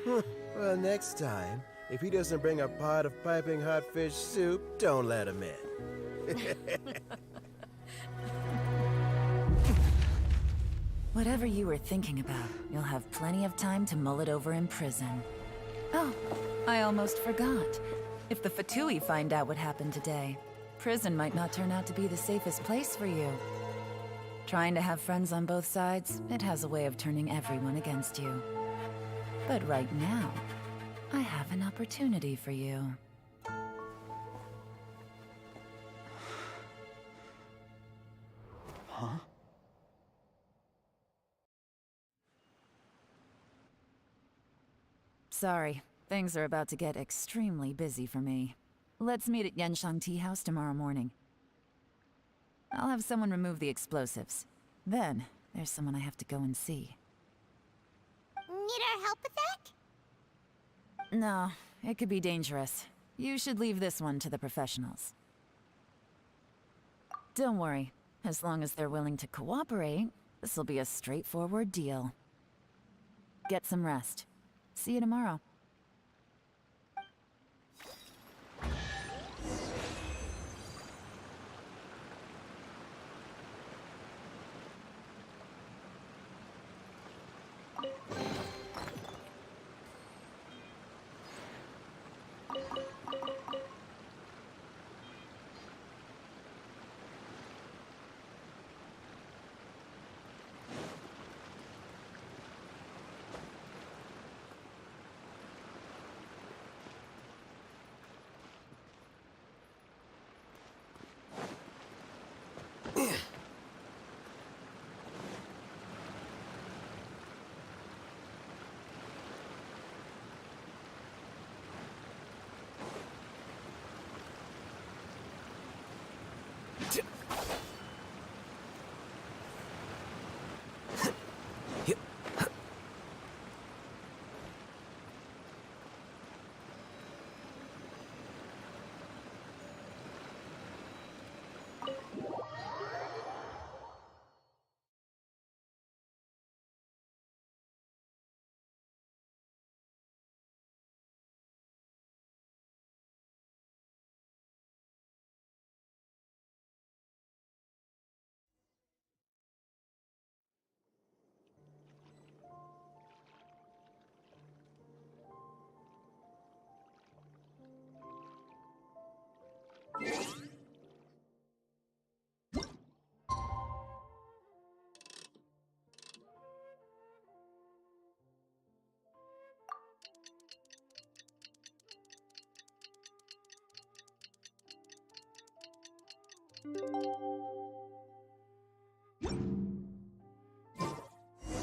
Well, next time, if he doesn't bring a pot of piping hot fish soup, don't let him in. Whatever you were thinking about, you'll have plenty of time to mull it over in prison. Oh, I almost forgot. If the Fatui find out what happened today, prison might not turn out to be the safest place for you. Trying to have friends on both sides, it has a way of turning everyone against you. But right now, I have an opportunity for you. Huh? Sorry, things are about to get extremely busy for me. Let's meet at Yenshang Tea House tomorrow morning. I'll have someone remove the explosives. Then, there's someone I have to go and see. Need our help with that? No, it could be dangerous. You should leave this one to the professionals. Don't worry. As long as they're willing to cooperate, this'll be a straightforward deal. Get some rest. See you tomorrow.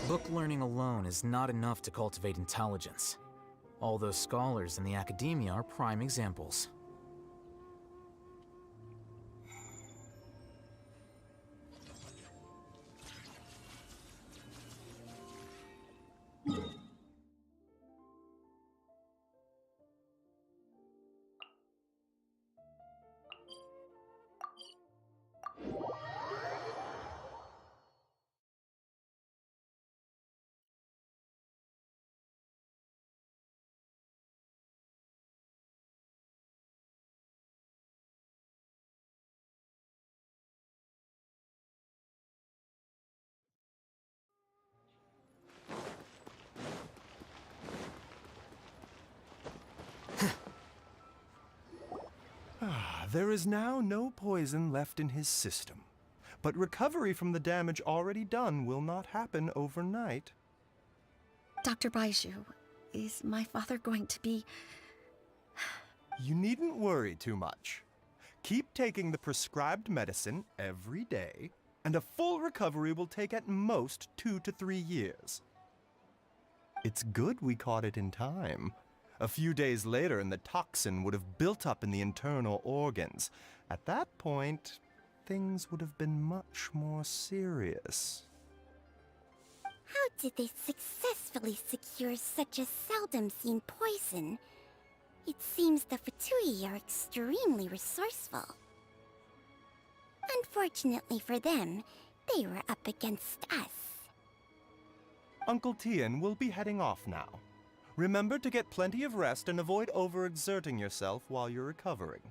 Book learning alone is not enough to cultivate intelligence. All those scholars in the academia are prime examples. There is now no poison left in his system, but recovery from the damage already done will not happen overnight. Dr. Baiju, is my father going to be... You needn't worry too much. Keep taking the prescribed medicine every day, and a full recovery will take at most 2 to 3 years. It's good we caught it in time. A few days later, and the toxin would have built up in the internal organs. At that point, things would have been much more serious. How did they successfully secure such a seldom-seen poison? It seems the Fatui are extremely resourceful. Unfortunately for them, they were up against us. Uncle Tian will be heading off now. Remember to get plenty of rest and avoid overexerting yourself while you're recovering.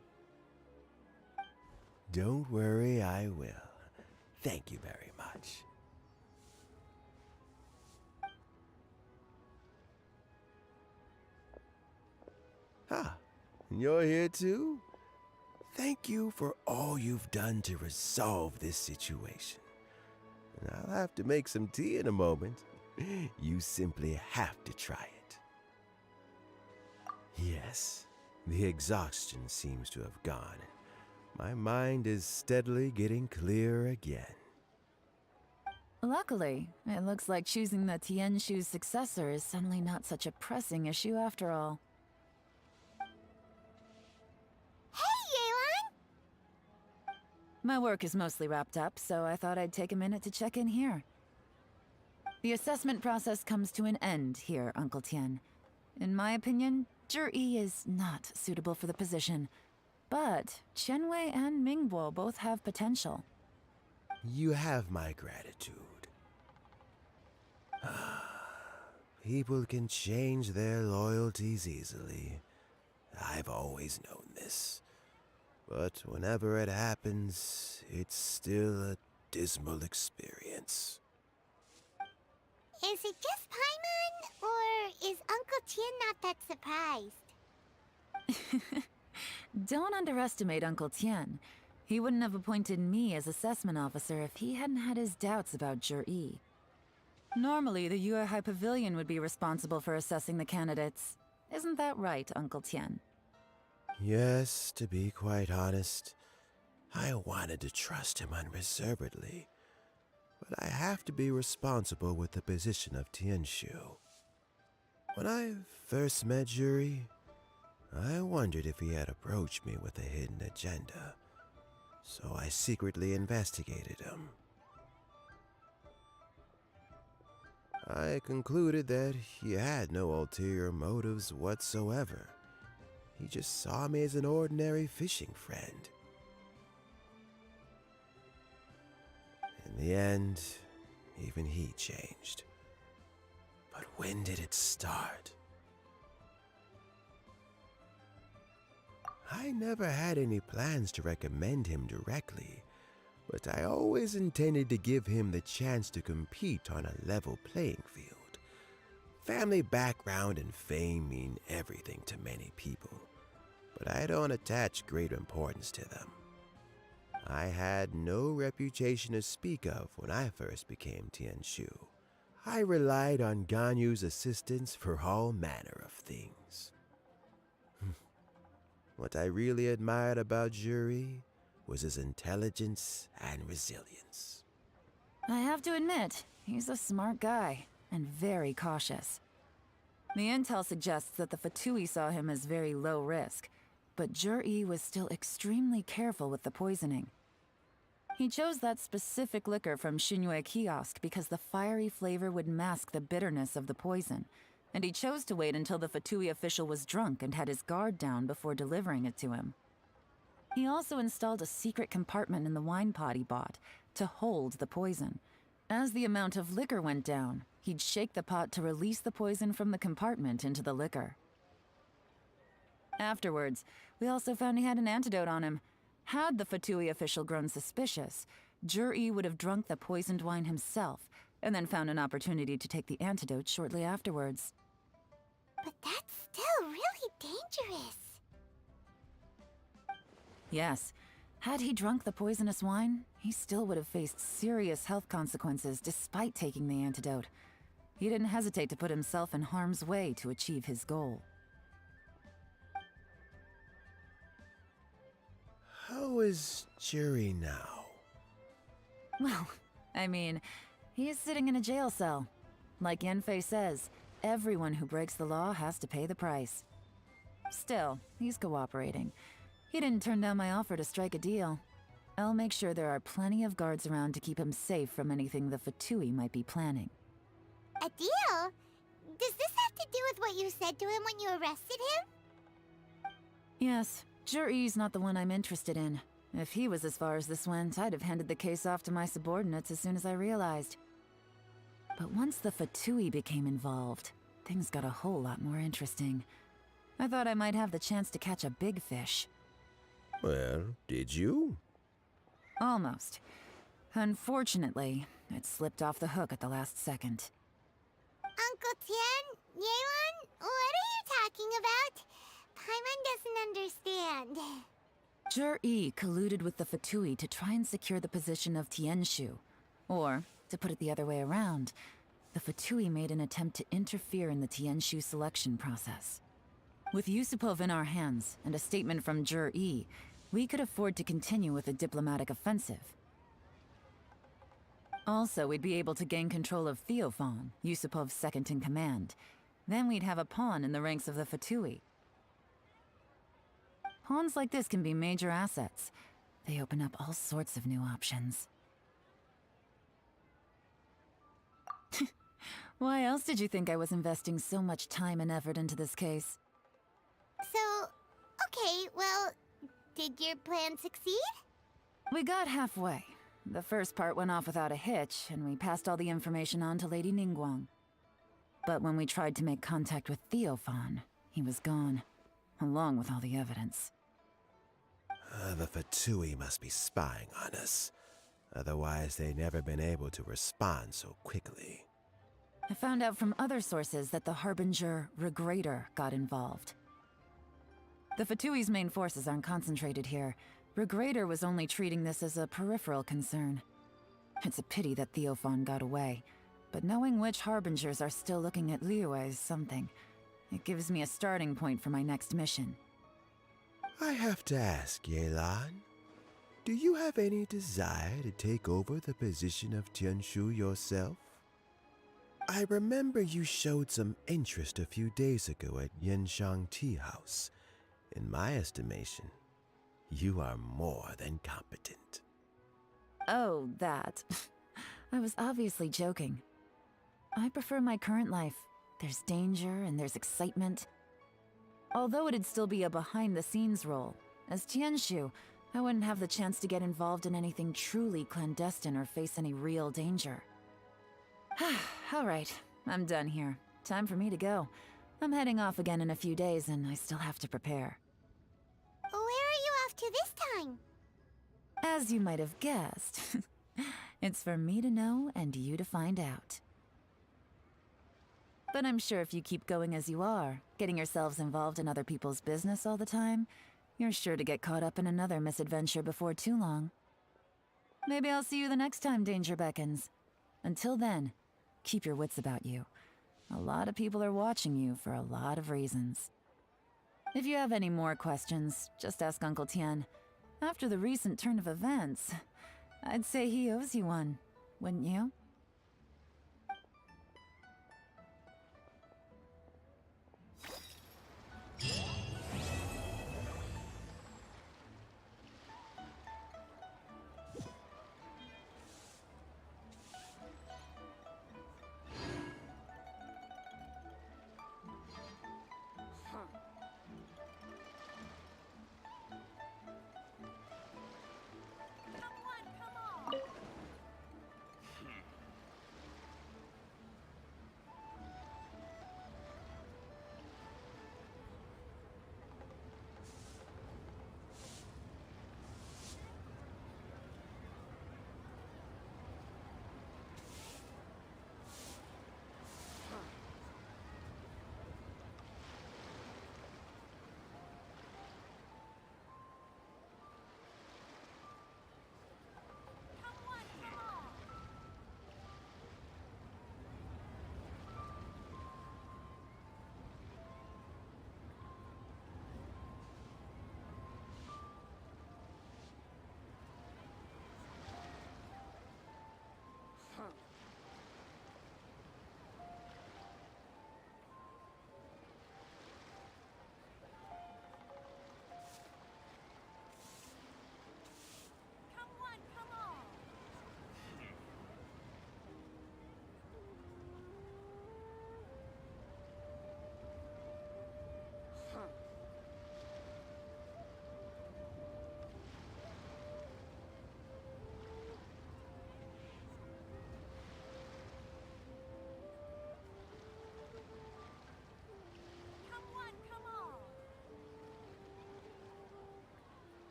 Don't worry, I will. Thank you very much. Ah, you're here too? Thank you for all you've done to resolve this situation. I'll have to make some tea in a moment. You simply have to try it. Yes, the exhaustion seems to have gone. My mind is steadily getting clearer again. Luckily, it looks like choosing the Tianshu's successor is suddenly not such a pressing issue after all. Hey, Yelan! My work is mostly wrapped up, so I thought I'd take a minute to check in here. The assessment process comes to an end here, Uncle Tian. In my opinion, Zhi is not suitable for the position. But Qianwei and Mingbo both have potential. You have my gratitude. People can change their loyalties easily. I've always known this. But whenever it happens, it's still a dismal experience. Is it just Paimon, or is Uncle Tian not that surprised? Don't underestimate Uncle Tian. He wouldn't have appointed me as assessment officer if he hadn't had his doubts about Zhi. Normally, the Yue High Pavilion would be responsible for assessing the candidates. Isn't that right, Uncle Tian? Yes, to be quite honest, I wanted to trust him unreservedly. But I have to be responsible with the position of Tianshu. When I first met Zhi, I wondered if he had approached me with a hidden agenda, so I secretly investigated him. I concluded that he had no ulterior motives whatsoever. He just saw me as an ordinary fishing friend. In the end, even he changed. But when did it start? I never had any plans to recommend him directly, but I always intended to give him the chance to compete on a level playing field. Family background and fame mean everything to many people, but I don't attach great importance to them. I had no reputation to speak of when I first became Tianshu. I relied on Ganyu's assistance for all manner of things. What I really admired about Zhi was his intelligence and resilience. I have to admit, he's a smart guy, and very cautious. The intel suggests that the Fatui saw him as very low risk, but Zhi was still extremely careful with the poisoning. He chose that specific liquor from Xingyue Kiosk because the fiery flavor would mask the bitterness of the poison, and he chose to wait until the Fatui official was drunk and had his guard down before delivering it to him. He also installed a secret compartment in the wine pot he bought to hold the poison. As the amount of liquor went down, he'd shake the pot to release the poison from the compartment into the liquor. Afterwards, we also found he had an antidote on him. Had the Fatui official grown suspicious, Zhi would have drunk the poisoned wine himself, and then found an opportunity to take the antidote shortly afterwards. But that's still really dangerous. Yes. Had he drunk the poisonous wine, he still would have faced serious health consequences despite taking the antidote. He didn't hesitate to put himself in harm's way to achieve his goal. How is Zhi now? Well, I mean, he is sitting in a jail cell. Like Yanfei says, everyone who breaks the law has to pay the price. Still, he's cooperating. He didn't turn down my offer to strike a deal. I'll make sure there are plenty of guards around to keep him safe from anything the Fatui might be planning. A deal? Does this have to do with what you said to him when you arrested him? Yes, Zhi's not the one I'm interested in. If he was as far as this went, I'd have handed the case off to my subordinates as soon as I realized. But once the Fatui became involved, things got a whole lot more interesting. I thought I might have the chance to catch a big fish. Well, did you? Almost. Unfortunately, it slipped off the hook at the last second. Uncle Tian, Yelan, what are you talking about? Paimon doesn't understand. Zhi colluded with the Fatui to try and secure the position of Tianshu. Or, to put it the other way around, the Fatui made an attempt to interfere in the Tianshu selection process. With Yusupov in our hands and a statement from Jur E, we could afford to continue with a diplomatic offensive. Also, we'd be able to gain control of Theophan, Yusupov's second in command. Then we'd have a pawn in the ranks of the Fatui. Pawns like this can be major assets. They open up all sorts of new options. Why else did you think I was investing so much time and effort into this case? So, okay, well, did your plan succeed? We got halfway. The first part went off without a hitch, and we passed all the information on to Lady Ningguang. But when we tried to make contact with Theophan, he was gone, along with all the evidence. The Fatui must be spying on us. Otherwise, they'd never been able to respond so quickly. I found out from other sources that the Harbinger Regrator got involved. The Fatui's main forces aren't concentrated here. Regrator was only treating this as a peripheral concern. It's a pity that Theophan got away, but knowing which Harbingers are still looking at Liyue is something. It gives me a starting point for my next mission. I have to ask, Yelan, do you have any desire to take over the position of Tianshu yourself? I remember you showed some interest a few days ago at Yenshang Tea House. In my estimation, you are more than competent. Oh, that. I was obviously joking. I prefer my current life. There's danger and there's excitement. Although it'd still be a behind-the-scenes role, as Tianshu, I wouldn't have the chance to get involved in anything truly clandestine or face any real danger. All right, I'm done here. Time for me to go. I'm heading off again in a few days, and I still have to prepare. Where are you off to this time? As you might have guessed, it's for me to know and you to find out. But I'm sure if you keep going as you are, getting yourselves involved in other people's business all the time, you're sure to get caught up in another misadventure before too long. Maybe I'll see you the next time danger beckons. Until then, keep your wits about you. A lot of people are watching you for a lot of reasons. If you have any more questions, just ask Uncle Tian. After the recent turn of events, I'd say he owes you one, wouldn't you?